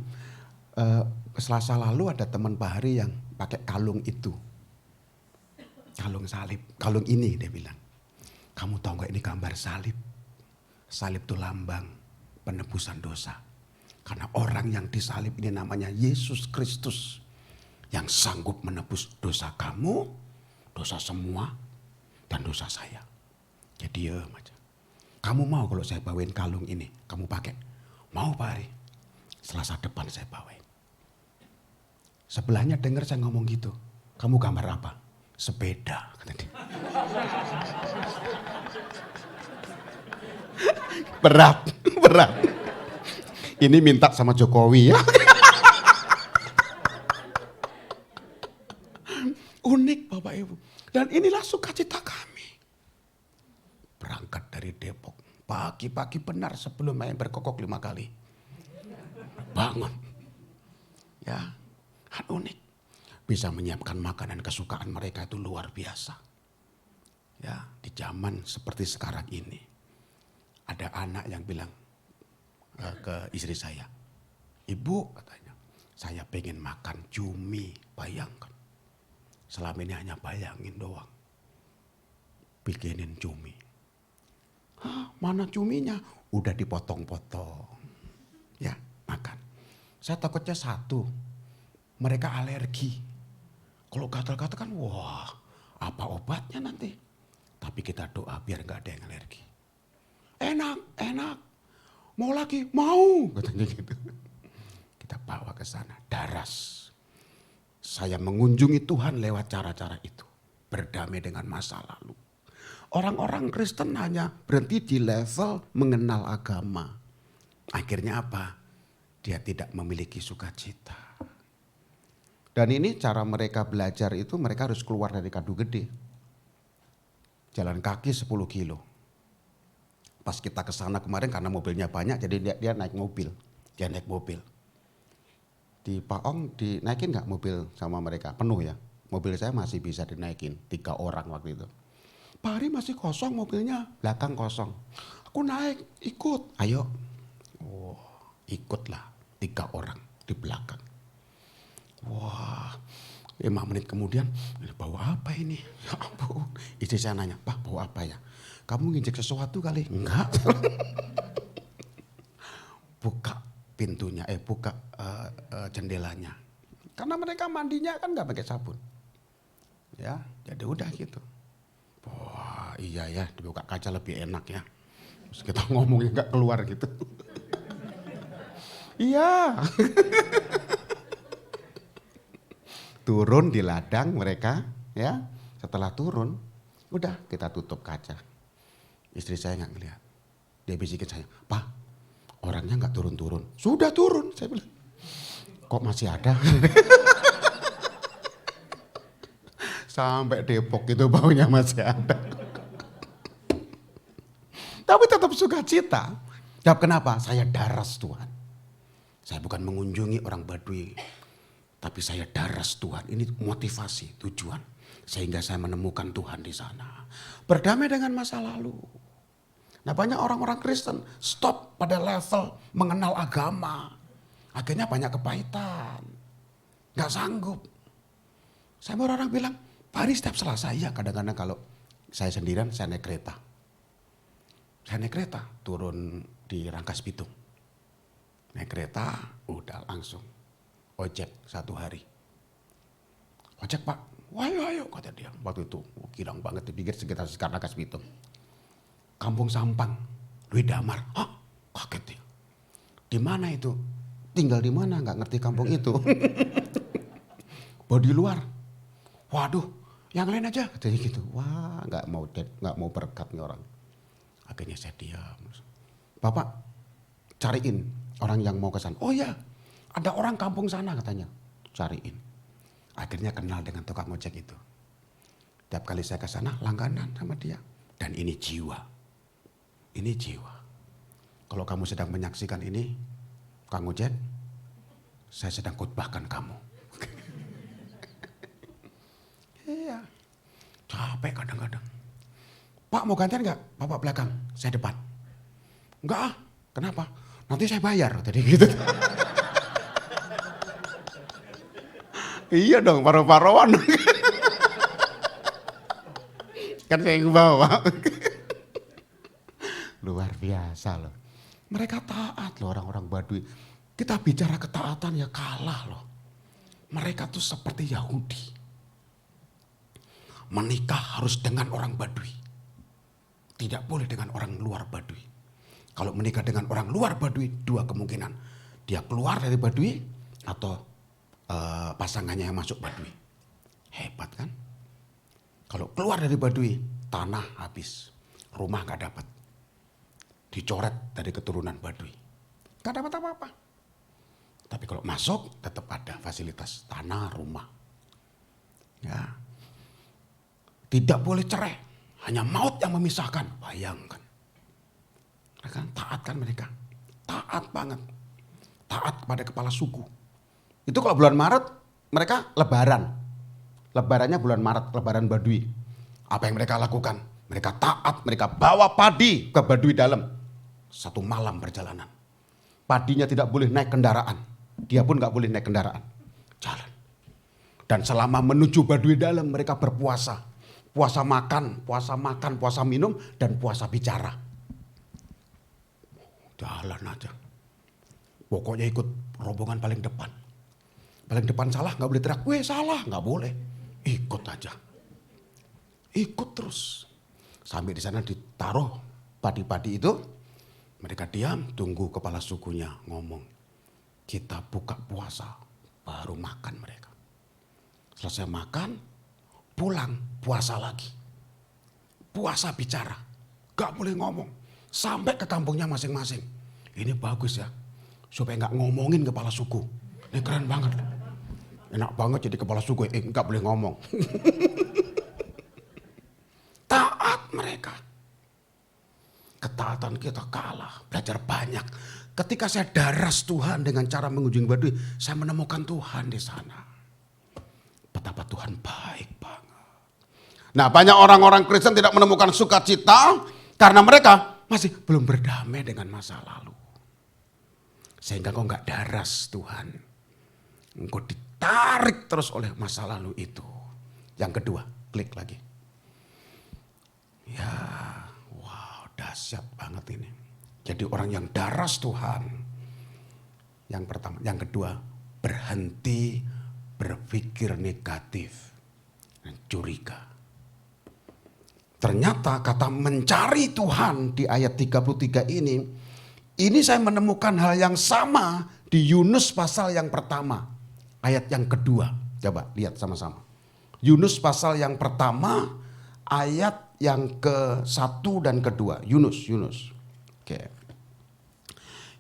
Selasa lalu ada teman Pak Hari yang pakai kalung itu. Kalung salib. Kalung ini dia bilang. Kamu tahu gak ini gambar salib? Salib itu lambang penebusan dosa. Karena orang yang disalib ini namanya Yesus Kristus. Yang sanggup menebus dosa kamu, dosa semua, dan dosa saya. Jadi ya macam. Kamu mau kalau saya bawain kalung ini, kamu pakai? Mau Pak Hari? Selasa depan saya bawain. Sebelahnya dengar saya ngomong gitu. Kamu gambar apa? Sepeda. Kata dia. Berat. Ini minta sama Jokowi ya. Unik Bapak Ibu. Dan inilah sukacita kami. Berangkat dari Depok. Pagi-pagi benar sebelum main berkokok 5 kali. Bangun. Ya, kan unik. Bisa menyiapkan makanan kesukaan mereka itu luar biasa. Ya, di zaman seperti sekarang ini. Ada anak yang bilang ke istri saya. Ibu katanya, saya pengen makan cumi. Bayangkan. Selama ini hanya bayangin doang. Bikinin cumi. Hah, mana cuminya? Udah dipotong-potong. Ya, makan. Saya takutnya 1. Mereka alergi. Kalau gatal-gatal kan wah, apa obatnya nanti? Tapi kita doa biar gak ada yang alergi. Enak. Mau lagi? Mau. Katanya gitu. Kita bawa ke sana. Daras. Saya mengunjungi Tuhan lewat cara-cara itu. Berdamai dengan masa lalu. Orang-orang Kristen hanya berhenti di level mengenal agama. Akhirnya apa? Dia tidak memiliki sukacita. Dan ini cara mereka belajar itu mereka harus keluar dari Kadu Gede. Jalan kaki 10 kilo. Pas kita ke sana kemarin karena mobilnya banyak jadi dia naik mobil. Dia naik mobil. Di Paong dinaikin gak mobil sama mereka? Penuh ya. Mobil saya masih bisa dinaikin. 3 orang waktu itu. Pak Hari masih kosong mobilnya. Belakang kosong. Aku naik ikut. Ayo. Oh, ikutlah 3 orang di belakang. Wah, 5 menit kemudian, bawa apa ini? Ya ampun. Istri saya nanya, Pak bawa apa ya? Kamu nginjek sesuatu kali? Enggak. Buka pintunya, buka jendelanya. Karena mereka mandinya kan nggak pakai sabun. Ya, jadi udah gitu. Wah, iya ya, dibuka kaca lebih enak ya. Terus kita ngomongnya nggak keluar gitu. Iya. Turun di ladang mereka, ya. Setelah turun, udah kita tutup kaca. Istri saya nggak ngeliat. Dia bisikin saya, Pak, orangnya nggak turun-turun. Sudah turun, saya bilang. Kok masih ada? Sampai Depok itu baunya masih ada. Tapi tetap sukacita. Jawab, kenapa? Saya daras Tuhan. Saya bukan mengunjungi orang Baduy, tapi saya daras Tuhan. Ini motivasi, tujuan. Sehingga saya menemukan Tuhan di sana. Berdamai dengan masa lalu. Nah, banyak orang-orang Kristen stop pada level mengenal agama. Akhirnya banyak kepahitan. Gak sanggup. Saya orang bilang, Pak Ari setiap Selasa, iya kadang-kadang kalau saya sendirian, saya naik kereta. Saya naik kereta, turun di Rangkas Bitung. Naik kereta, udah langsung. Ojek 1 hari. Ojek Pak, ayo kata dia. Waktu itu, girang banget dipikir sekitar Rangkas Bitung. Kampung Sampang, Dwi Damar. Hah, kaget dia. Di mana itu? Tinggal di mana? Nggak ngerti kampung itu. Bawa di luar. Waduh, yang lain aja katanya gitu. Wah, nggak mau berkat nih orang. Akhirnya saya diam. Bapak, cariin orang yang mau ke sana. Oh ya, ada orang kampung sana katanya. Cariin. Akhirnya kenal dengan tukang ojek itu. Tiap kali saya ke sana langganan sama dia. Dan ini jiwa. Ini jiwa. Kalau kamu sedang menyaksikan ini, Kang Ojek, saya sedang khotbahkan kamu. Iya. Capek kadang-kadang. Pak mau gantian nggak? Bapak belakang, saya depan. Enggak ah, kenapa? Nanti saya bayar, tadi gitu. Iya dong, paruh-paruhan. Kan saya yang bawa. Luar biasa loh. Mereka taat loh orang-orang Baduy. Kita bicara ketaatan ya kalah loh. Mereka tuh seperti Yahudi. Menikah harus dengan orang Baduy. Tidak boleh dengan orang luar Baduy. Kalau menikah dengan orang luar Baduy, 2 kemungkinan. Dia keluar dari Baduy atau pasangannya yang masuk Baduy. Hebat kan? Kalau keluar dari Baduy, tanah habis. Rumah gak dapat. Dicoret dari keturunan Baduy. Gak dapat apa-apa. Tapi kalau masuk tetap ada fasilitas tanah, rumah. Ya. Tidak boleh cerai. Hanya maut yang memisahkan. Bayangkan. Mereka taat kan mereka. Taat banget. Taat kepada kepala suku. Itu kalau bulan Maret mereka lebaran. Lebarannya bulan Maret, lebaran Baduy. Apa yang mereka lakukan? Mereka taat, mereka bawa padi ke Baduy dalam. 1 malam perjalanan. Padinya tidak boleh naik kendaraan. Dia pun gak boleh naik kendaraan. Jalan. Dan selama menuju Baduy dalam mereka berpuasa. Puasa makan, puasa minum, dan puasa bicara. Jalan aja. Pokoknya ikut rombongan paling depan. Paling depan salah gak boleh teriak, weh salah. Gak boleh. Ikut aja. Ikut terus. Sampai di sana ditaruh padi-padi itu. Mereka diam, tunggu kepala sukunya ngomong. Kita buka puasa, baru makan mereka. Selesai makan, pulang, puasa lagi. Puasa bicara, gak boleh ngomong. Sampai ke kampungnya masing-masing. Ini bagus ya, supaya gak ngomongin kepala suku. Ini keren banget. Enak banget jadi kepala suku, gak boleh ngomong. Taat mereka. Ketaatan kita kalah, belajar banyak. Ketika saya daras Tuhan dengan cara mengunjungi Baduy, saya menemukan Tuhan di sana. Betapa Tuhan baik banget. Nah, banyak orang-orang Kristen tidak menemukan sukacita karena mereka masih belum berdamai dengan masa lalu. Sehingga kau gak daras Tuhan. Engkau ditarik terus oleh masa lalu itu. Yang kedua, klik lagi. Ya, dahsyat banget ini. Jadi orang yang daras Tuhan. Yang pertama, yang kedua, berhenti berpikir negatif dan curiga. Ternyata kata mencari Tuhan di ayat 33 ini saya menemukan hal yang sama di Yunus pasal yang pertama, ayat yang kedua. Coba lihat sama-sama. Yunus pasal yang pertama, ayat yang ke-1 dan ke-2. Yunus. Oke.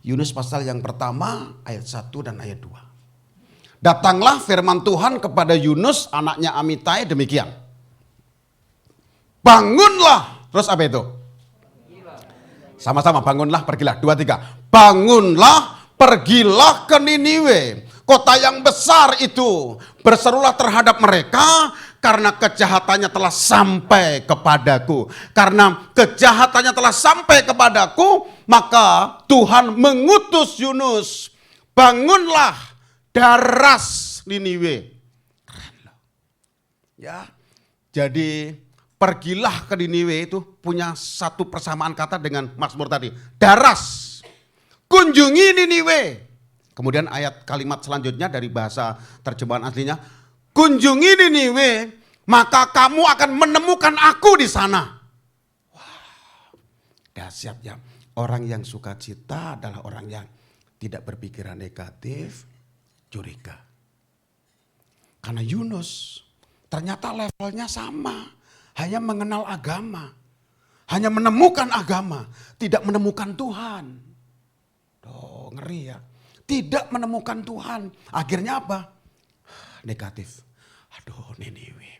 Yunus pasal yang pertama ayat 1 dan ayat 2. Datanglah firman Tuhan kepada Yunus anaknya Amitai demikian. Bangunlah. Terus apa itu? Sama-sama bangunlah, pergilah. 2, 3. Bangunlah, pergilah ke Niniwe. Kota yang besar itu. Berserulah terhadap mereka karena kejahatannya telah sampai kepadaku. Karena kejahatannya telah sampai kepadaku, maka Tuhan mengutus Yunus. Bangunlah, daras Niniwe. Keren loh. Ya. Jadi pergilah ke Niniwe itu punya satu persamaan kata dengan Mazmur tadi. Daras. Kunjungi Niniwe. Kemudian ayat kalimat selanjutnya dari bahasa terjemahan aslinya. Kunjungi Niniwe, maka kamu akan menemukan aku di sana. Wah, dahsyat ya. Orang yang sukacita adalah orang yang tidak berpikiran negatif, curiga. Karena Yunus ternyata levelnya sama. Hanya mengenal agama. Hanya menemukan agama. Tidak menemukan Tuhan. Oh, ngeri ya. Tidak menemukan Tuhan. Akhirnya apa? Negatif. Aduh, Niniwe.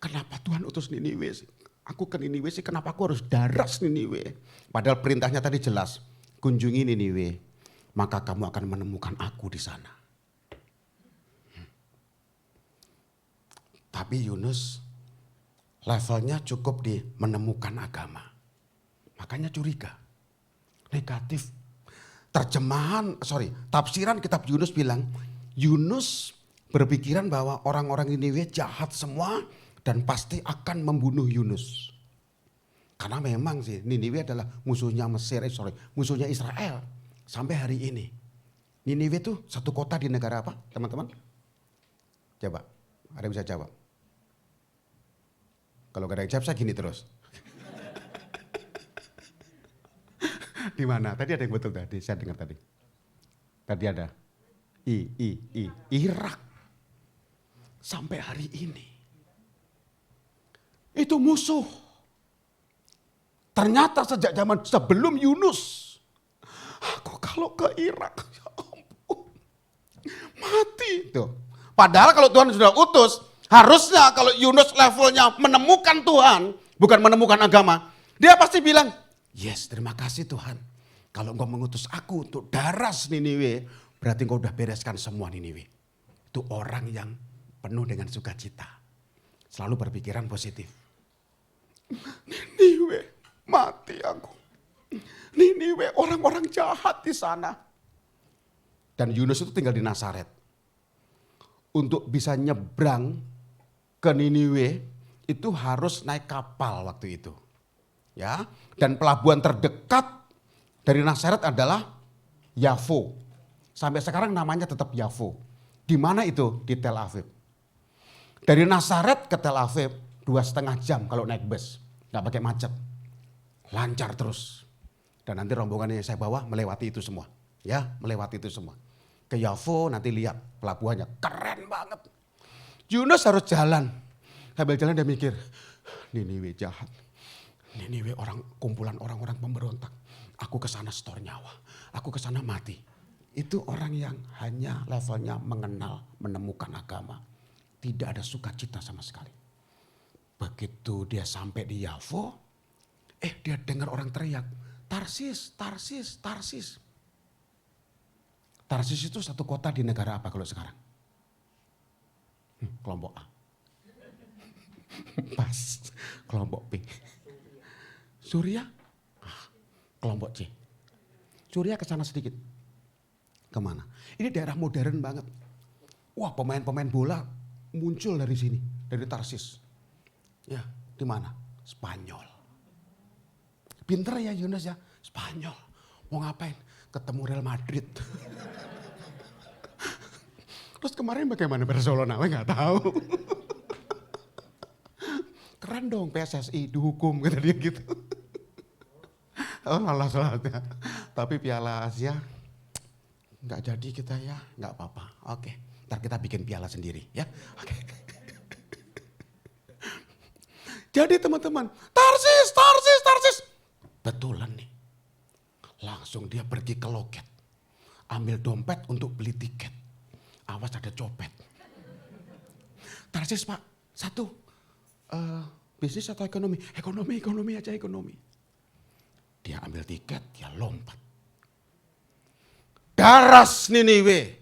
Kenapa Tuhan utus Niniwe sih? Aku ke Niniwe sih, kenapa aku harus daras Niniwe? Padahal perintahnya tadi jelas. Kunjungi Niniwe, maka kamu akan menemukan aku di sana. Tapi Yunus levelnya cukup di menemukan agama. Makanya curiga. Negatif. Tafsiran kitab Yunus bilang, Yunus berpikiran bahwa orang-orang Niniwe jahat semua dan pasti akan membunuh Yunus. Karena memang sih Niniwe adalah musuhnya musuhnya Israel sampai hari ini. Niniwe itu satu kota di negara apa, teman-teman? Coba, ada yang bisa jawab? Kalau gak ada yang jawab saya gini terus. Di mana? Tadi ada yang betul tadi, saya dengar tadi. Tadi ada Irak. Sampai hari ini. Itu musuh. Ternyata sejak zaman sebelum Yunus. Aku kalau ke Irak, ya ampun. Mati. Tuh. Padahal kalau Tuhan sudah utus, harusnya kalau Yunus levelnya menemukan Tuhan, bukan menemukan agama. Dia pasti bilang, yes, terima kasih Tuhan. Kalau engkau mengutus aku untuk daras Niniwe, berarti engkau udah bereskan semua Niniwe. Itu orang yang penuh dengan sukacita. Selalu berpikiran positif. Niniwe, mati aku. Niniwe, orang-orang jahat di sana. Dan Yunus itu tinggal di Nazaret. Untuk bisa nyebrang ke Niniwe, itu harus naik kapal waktu itu. Ya, dan pelabuhan terdekat dari Nazaret adalah Yafo. Sampai sekarang namanya tetap Yafo. Di mana itu? Di Tel Aviv. Dari Nazaret ke Tel Aviv 2,5 jam kalau naik bus. Nggak pakai macet. Lancar terus. Dan nanti rombongan yang saya bawa melewati itu semua. Ya, melewati itu semua. Ke Yafo nanti lihat pelabuhannya. Keren banget. Yunus harus jalan. Sambil jalan dia mikir, Niniwe jahat. Niniwe kumpulan orang-orang pemberontak. Aku ke sana setor nyawa. Aku ke sana mati. Itu orang yang hanya levelnya mengenal, menemukan agama. Tidak ada sukacita sama sekali. Begitu dia sampai di Yafo, dia dengar orang teriak, Tarsis, Tarsis, Tarsis. Tarsis itu satu kota di negara apa kalau sekarang? Kelompok A. Pas, kelompok B. Suriah, kelompok C. Suriah ke sana sedikit. Kemana? Ini daerah modern banget. Wah, pemain-pemain bola muncul dari sini, dari Tarsis. Ya, di mana? Spanyol. Pinter ya Yunus ya, Spanyol. Mau ngapain? Ketemu Real Madrid. Terus kemarin bagaimana Barcelona? Nggak tahu. Keren dong PSSI dihukum kata dia gitu. Oh alah salatnya. Tapi Piala Asia nggak jadi kita ya, nggak apa-apa. Oke, ntar kita bikin piala sendiri ya. Oke. Jadi teman-teman, Tarsis, Tarsis, Tarsis. Betulan nih. Langsung dia pergi ke loket. Ambil dompet untuk beli tiket. Awas ada copet. Tarsis Pak, satu. Bisnis atau ekonomi? Ekonomi aja ekonomi. Dia ambil tiket, dia lompat. Daras Niniwe.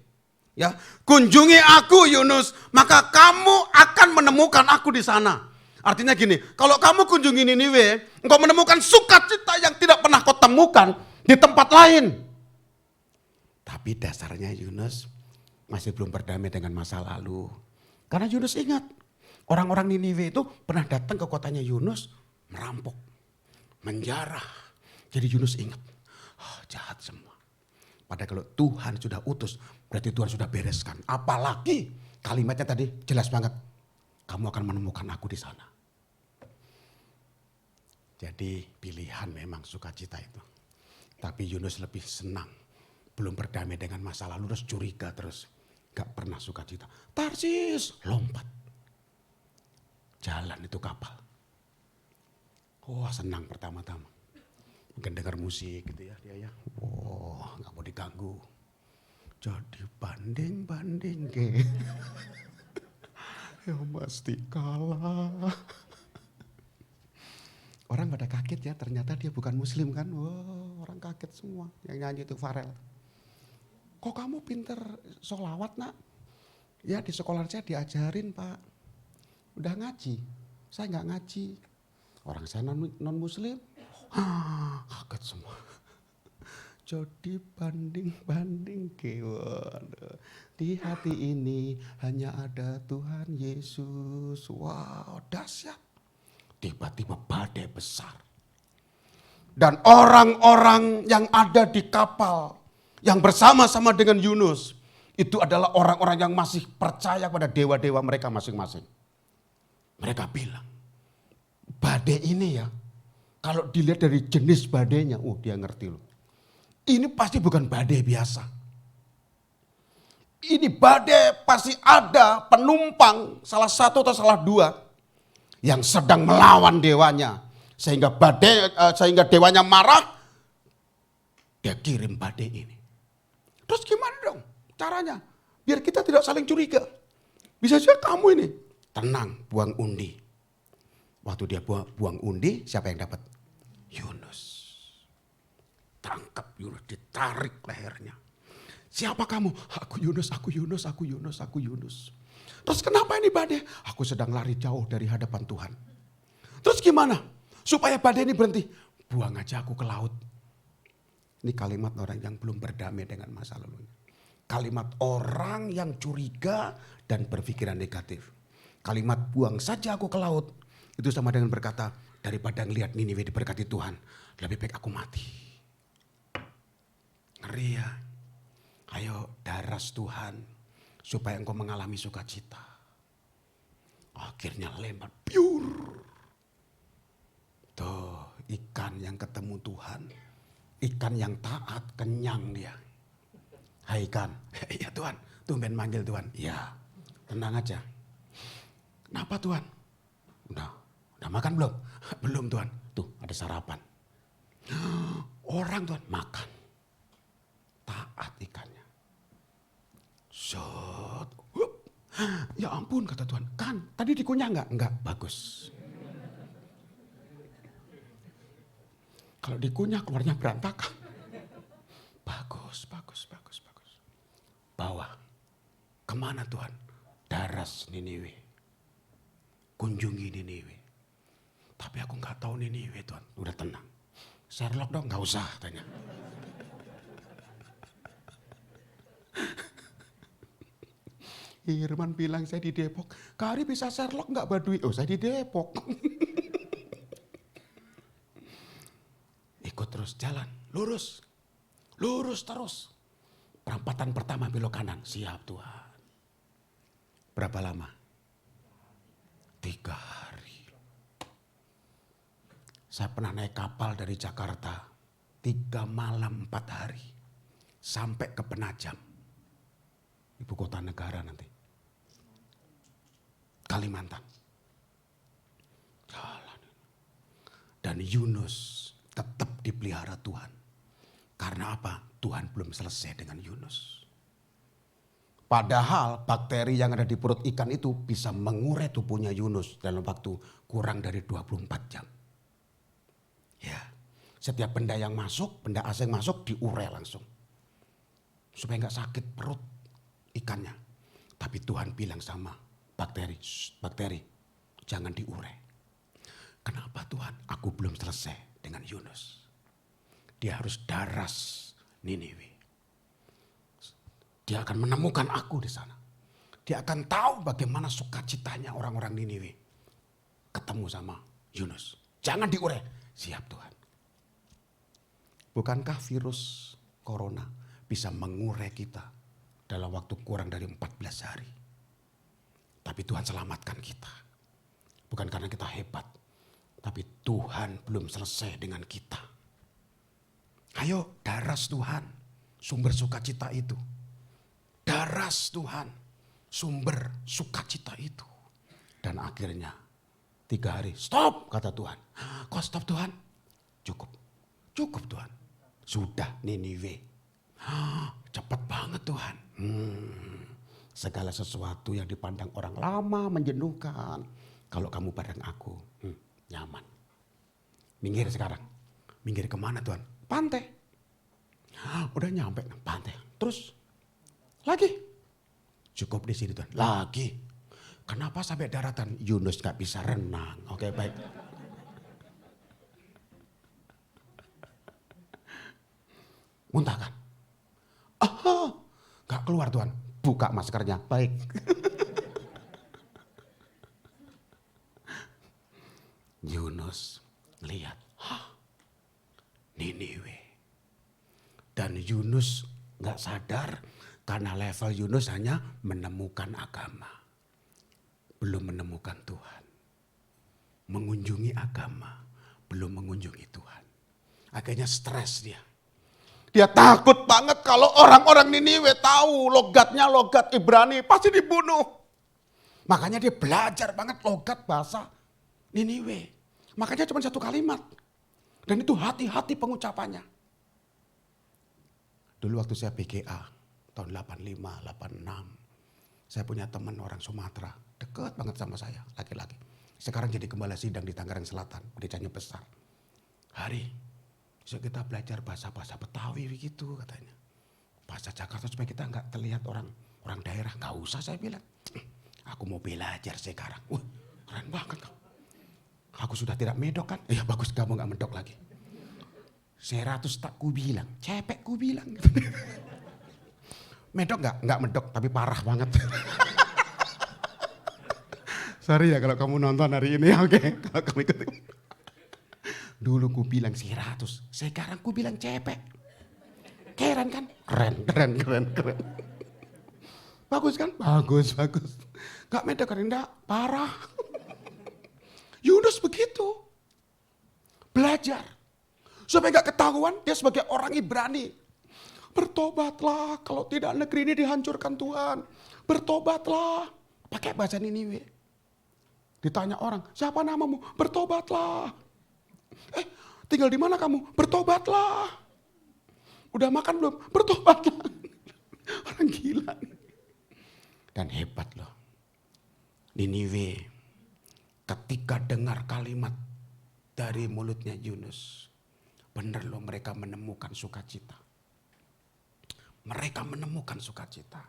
Ya, kunjungi aku Yunus, maka kamu akan menemukan aku di sana. Artinya gini, kalau kamu kunjungi Niniwe, engkau menemukan sukacita yang tidak pernah kau temukan di tempat lain. Tapi dasarnya Yunus masih belum berdamai dengan masa lalu. Karena Yunus ingat, orang-orang Niniwe itu pernah datang ke kotanya Yunus, merampok, menjarah. Jadi Yunus ingat, jahat semua. Padahal kalau Tuhan sudah utus, berarti Tuhan sudah bereskan. Apalagi kalimatnya tadi jelas banget. Kamu akan menemukan aku di sana. Jadi pilihan memang sukacita itu. Tapi Yunus lebih senang. Belum berdamai dengan masa lalu, terus curiga terus. Gak pernah sukacita. Tarsis, lompat. Jalan itu kapal. Wah, senang pertama-tama. Mungkin dengar musik gitu ya dia ya. Wah, gak mau diganggu. Jadi banding-banding ke. Ya pasti kalah. Orang pada kaget ya, ternyata dia bukan muslim kan. Wah, orang kaget semua yang nyanyi itu Farel. Kok kamu pinter sholawat nak? Ya di sekolah saya diajarin pak. Udah ngaji, saya nggak ngaji. Orang saya non muslim. Kaget semua. Jadi banding-banding kewan. Di hati ini hanya ada Tuhan Yesus. Wow, dahsyat. Tiba-tiba badai besar. Dan orang-orang yang ada di kapal yang bersama-sama dengan Yunus itu adalah orang-orang yang masih percaya pada dewa-dewa mereka masing-masing. Mereka bilang, badai ini ya, kalau dilihat dari jenis badainya, dia ngerti loh. Ini pasti bukan badai biasa. Ini badai pasti ada penumpang, salah satu atau salah dua, yang sedang melawan dewanya. Sehingga dewanya marah, dia kirim badai ini. Terus gimana dong caranya? Biar kita tidak saling curiga. Bisa saja kamu ini. Tenang, buang undi. Waktu dia buang undi, siapa yang dapat? Yunus. Tangkap Yunus, ditarik lehernya. Siapa kamu? Aku Yunus, aku Yunus, aku Yunus, aku Yunus. Terus kenapa ini badai? Aku sedang lari jauh dari hadapan Tuhan. Terus gimana? Supaya badai ini berhenti. Buang aja aku ke laut. Ini kalimat orang yang belum berdamai dengan masa lalunya. Kalimat orang yang curiga dan berpikiran negatif. Kalimat buang saja aku ke laut. Itu sama dengan berkata, daripada ngelihat Niniwe diberkati Tuhan, lebih baik aku mati. Ngeri ya. Ayo daras Tuhan, supaya engkau mengalami sukacita. Akhirnya lempar, piur. Tuh, ikan yang ketemu Tuhan. Ikan yang taat, kenyang dia. Hai ikan, iya Tuhan, tumben manggil Tuhan. Iya, tenang aja. Kenapa Tuhan? Udah makan belum? Belum Tuhan, tuh ada sarapan. Orang Tuhan makan. Taat ikannya. Shot. Ya ampun kata Tuhan, kan tadi dikunyah enggak? Enggak, bagus. Kalau dikunyah keluarnya berantakan. Bagus. Bawa. Kemana Tuhan? Daras Niniwe. Kunjungi Niniwe. Tapi aku gak tahu Niniwe Tuhan. Udah tenang. Sherlock dong, gak usah tanya. Irman bilang saya di Depok. Kari bisa Sherlock gak Badui? Oh saya di Depok. Ikut terus jalan, lurus terus. Perempatan pertama belok kanan, siap Tuhan. Berapa lama? 3 hari. Saya pernah naik kapal dari Jakarta, 3 malam 4 hari. Sampai ke Penajam. Ibu kota negara nanti. Kalimantan. Jalan. Dan Yunus tetap dipelihara Tuhan. Karena apa? Tuhan belum selesai dengan Yunus. Padahal bakteri yang ada di perut ikan itu bisa mengurai tubuhnya Yunus dalam waktu kurang dari 24 jam. Ya, Setiap benda yang masuk, benda asing masuk diure langsung. Supaya nggak sakit perut ikannya. Tapi Tuhan bilang sama bakteri, bakteri jangan diure. Kenapa Tuhan? Aku belum selesai dengan Yunus. Dia harus daras Niniwe. Dia akan menemukan aku di sana. Dia akan tahu bagaimana sukacitanya orang-orang Niniwe. Ketemu sama Yunus. Jangan diure. Siap Tuhan. Bukankah virus corona bisa mengurai kita dalam waktu kurang dari 14 hari? Tapi Tuhan selamatkan kita. Bukan karena kita hebat. Tapi Tuhan belum selesai dengan kita. Ayo daras Tuhan sumber sukacita itu. Daras Tuhan sumber sukacita itu. Dan akhirnya 3 hari stop kata Tuhan. Kok stop Tuhan? Cukup Tuhan. Sudah Niniwe. Cepat banget Tuhan. Segala sesuatu yang dipandang orang lama menjenuhkan. Kalau kamu bareng aku nyaman. Minggir sekarang. Minggir kemana Tuhan? Pantai. Udah nyampe pantai. Terus lagi. Cukup di sini Tuhan. Lagi. Kenapa sampai daratan? Yunus gak bisa renang. Oke baik. Muntahkan. Gak keluar Tuhan. Buka maskernya. Baik. Yunus lihat. Niniwe. Dan Yunus gak sadar. Karena level Yunus hanya menemukan agama. Belum menemukan Tuhan. Mengunjungi agama. Belum mengunjungi Tuhan. Akhirnya stres dia. Dia takut banget kalau orang-orang Niniwe tahu logatnya logat Ibrani pasti dibunuh. Makanya dia belajar banget logat bahasa Niniwe. Makanya cuma 1 kalimat. Dan itu hati-hati pengucapannya. Dulu waktu saya PGA tahun 85, 86. Saya punya teman orang Sumatera. Dekat banget sama saya, laki-laki. Sekarang jadi gembala sidang di Tangerang Selatan. Gerejanya besar. Hari. So kita belajar bahasa-bahasa Betawi begitu katanya. Bahasa Jakarta supaya kita nggak terlihat orang daerah. Nggak usah saya bilang. Aku mau belajar sekarang. Wah keren banget kau. Aku sudah tidak medok kan? Ya bagus kamu nggak medok lagi. 100 tak ku bilang. Cepek ku bilang. Medok nggak medok tapi parah banget. Sorry ya kalau kamu nonton hari ini. Oke. Kalau kamu ikut. Dulu ku bilang 100, sekarang ku bilang cepek. Keren kan? Keren. Bagus kan? Bagus. Gak medok kan? Enggak, parah. Yunus begitu. Belajar. Supaya gak ketahuan dia sebagai orang Ibrani. Bertobatlah kalau tidak negeri ini dihancurkan Tuhan. Bertobatlah. Pakai bahasa Niniwe. Ditanya orang, siapa namamu? Bertobatlah. Tinggal di mana kamu? Bertobatlah. Udah makan belum? Bertobatlah. Orang gila. Dan hebat loh. Niniwe ketika dengar kalimat dari mulutnya Yunus. Benar loh mereka menemukan sukacita. Mereka menemukan sukacita.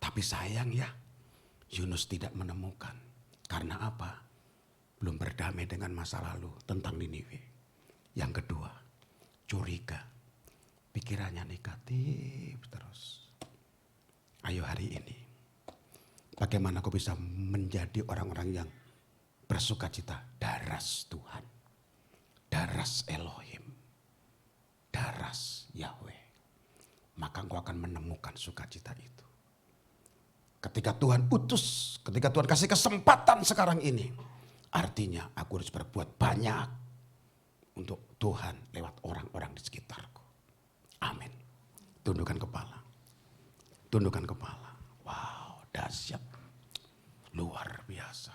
Tapi sayang ya, Yunus tidak menemukan. Karena apa? Belum berdamai dengan masa lalu tentang Niniwe. Yang kedua, curiga. Pikirannya negatif terus. Ayo hari ini, bagaimana kau bisa menjadi orang-orang yang bersukacita? Daras Tuhan. Daras Elohim. Daras Yahweh. Maka kau akan menemukan sukacita itu. Ketika Tuhan utus, ketika Tuhan kasih kesempatan sekarang ini. Artinya aku harus berbuat banyak untuk Tuhan lewat orang-orang di sekitarku. Amin. Tundukkan kepala. Tundukkan kepala. Wow, dahsyat. Luar biasa.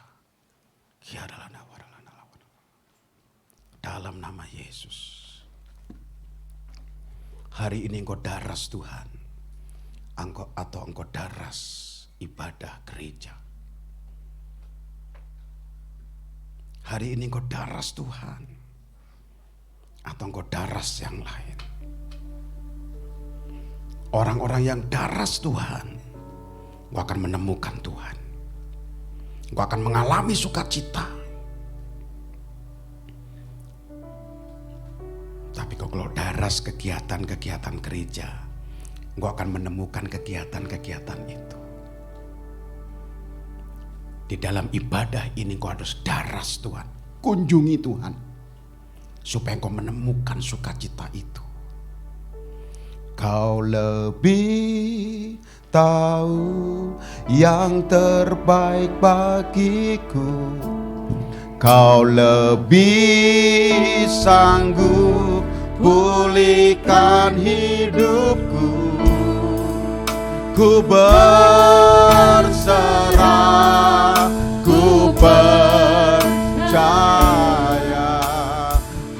Dalam nama Yesus. Hari ini engkau daras Tuhan. Engkau daras ibadah gereja. Hari ini engkau daras Tuhan. atau engkau daras yang lain. Orang-orang yang daras Tuhan, engkau akan menemukan Tuhan. Engkau akan mengalami sukacita. Tapi kalau daras kegiatan-kegiatan gereja, engkau akan menemukan kegiatan-kegiatan itu. Di dalam ibadah ini engkau harus daras Tuhan. Kunjungi Tuhan. Supaya engkau menemukan sukacita itu. Kau lebih tahu yang terbaik bagiku. Kau lebih sanggup pulihkan hidupku. Ku berserah, ku percaya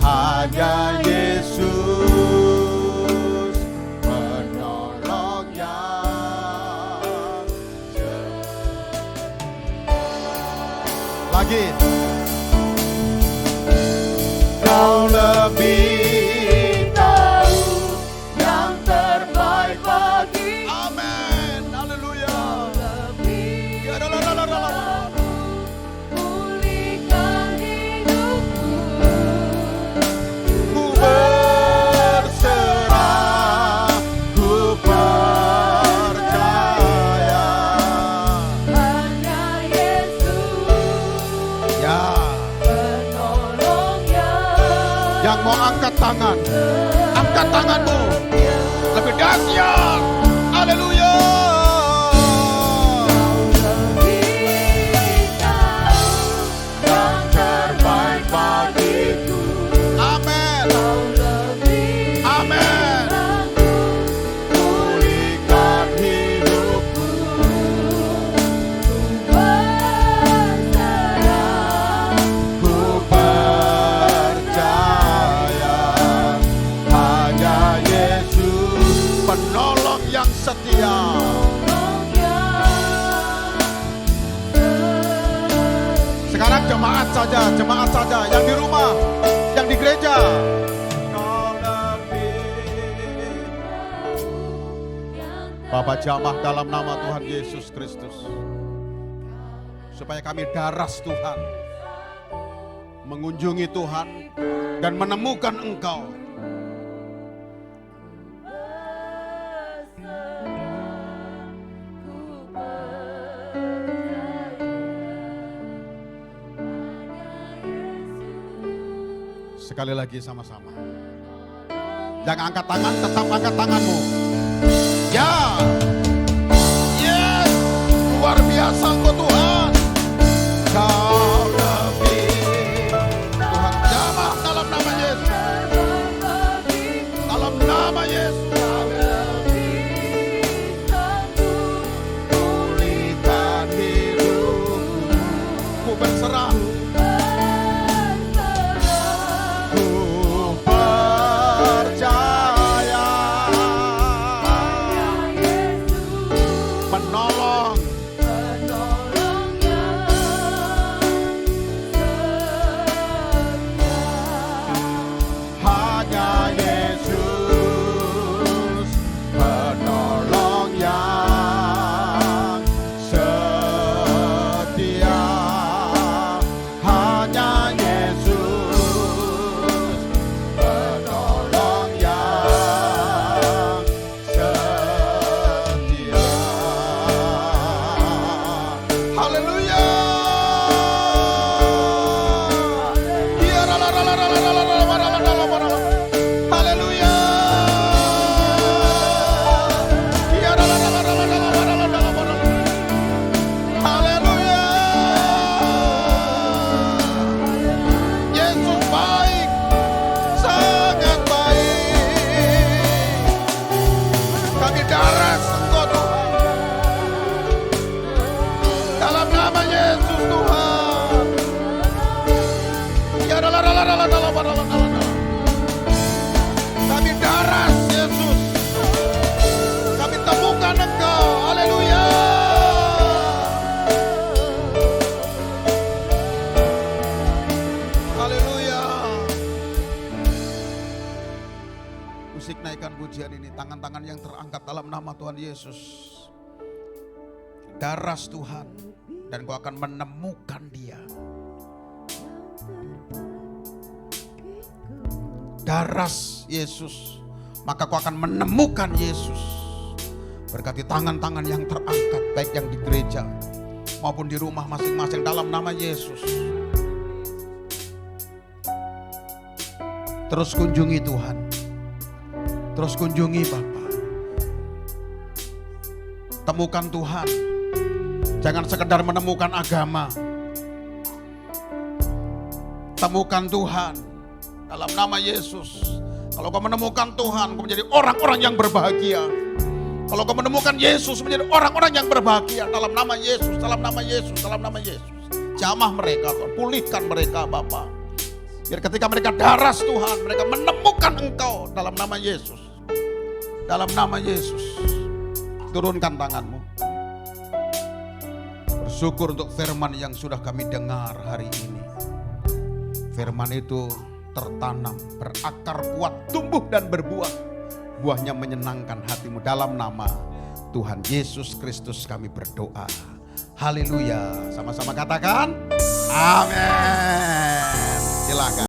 hanya Yesus penolong yang lagi. Kau lebih tahu yang terbaik bagi. Amin. Haleluya. Ya, pulihkan hidupku. ku berserah, ku percaya. Hanya Yesus Ya, penolong Yang mau angkat tangan, angkat tanganmu. Lebih dahsyat. Haleluya. lebih tahu yang terbaik bagiku. Amin. Kau lebih Amin. sanggup pulihkan hidupku. Berserah, ku percaya hanya Yesus Penolong yang setia. Sekarang jemaat saja yang di rumah, yang di gereja. Bapak jamah dalam nama Tuhan Yesus Kristus. Supaya kami daras Tuhan, mengunjungi Tuhan dan menemukan Engkau. Sekali lagi sama-sama. Jangan angkat tangan, tetap angkat tanganmu. Ya. Yes. Luar biasa Engkau Tuhan. Kau lebih. Tuhan jamah dalam nama Yesus. Dalam nama Yesus. Pulihkan hidupku. Ku berserah. Ku percaya. Penolong. Hanya Yesus penolong yang setia. Hanya Yesus penolong yang setia. Haleluya. Haleluya. Haleluya. Yesus baik, sangat baik. Kami daras Engkau Tuhan. Dalam nama Yesus Tuhan. Ya kami daras Yesus. Kami temukan Engkau. Haleluya. Haleluya. musik naikkan pujian ini, tangan-tangan yang terangkat dalam nama Tuhan Yesus. Daras Tuhan, dan kau akan menemukan dia. Daras Yesus, maka kau akan menemukan Yesus. Berkati tangan-tangan yang terangkat, baik yang di gereja maupun di rumah masing-masing, dalam nama Yesus. Terus kunjungi Tuhan, terus kunjungi Bapa. Temukan Tuhan, jangan sekedar menemukan agama. Temukan Tuhan dalam nama Yesus. Kalau kau menemukan Tuhan, kau menjadi orang-orang yang berbahagia. Kalau kau menemukan Yesus, menjadi orang-orang yang berbahagia dalam nama Yesus, dalam nama Yesus, dalam nama Yesus. Jamah mereka, Tuhan, pulihkan mereka Bapa. Biar ketika mereka daras Tuhan, mereka menemukan Engkau dalam nama Yesus. Dalam nama Yesus. Turunkan tanganmu. Bersyukur untuk firman yang sudah kami dengar hari ini. Firman itu tertanam, berakar kuat, tumbuh dan berbuah. Buahnya menyenangkan hatimu. Dalam nama Tuhan Yesus Kristus kami berdoa. Haleluya. Sama-sama katakan amin. Silakan.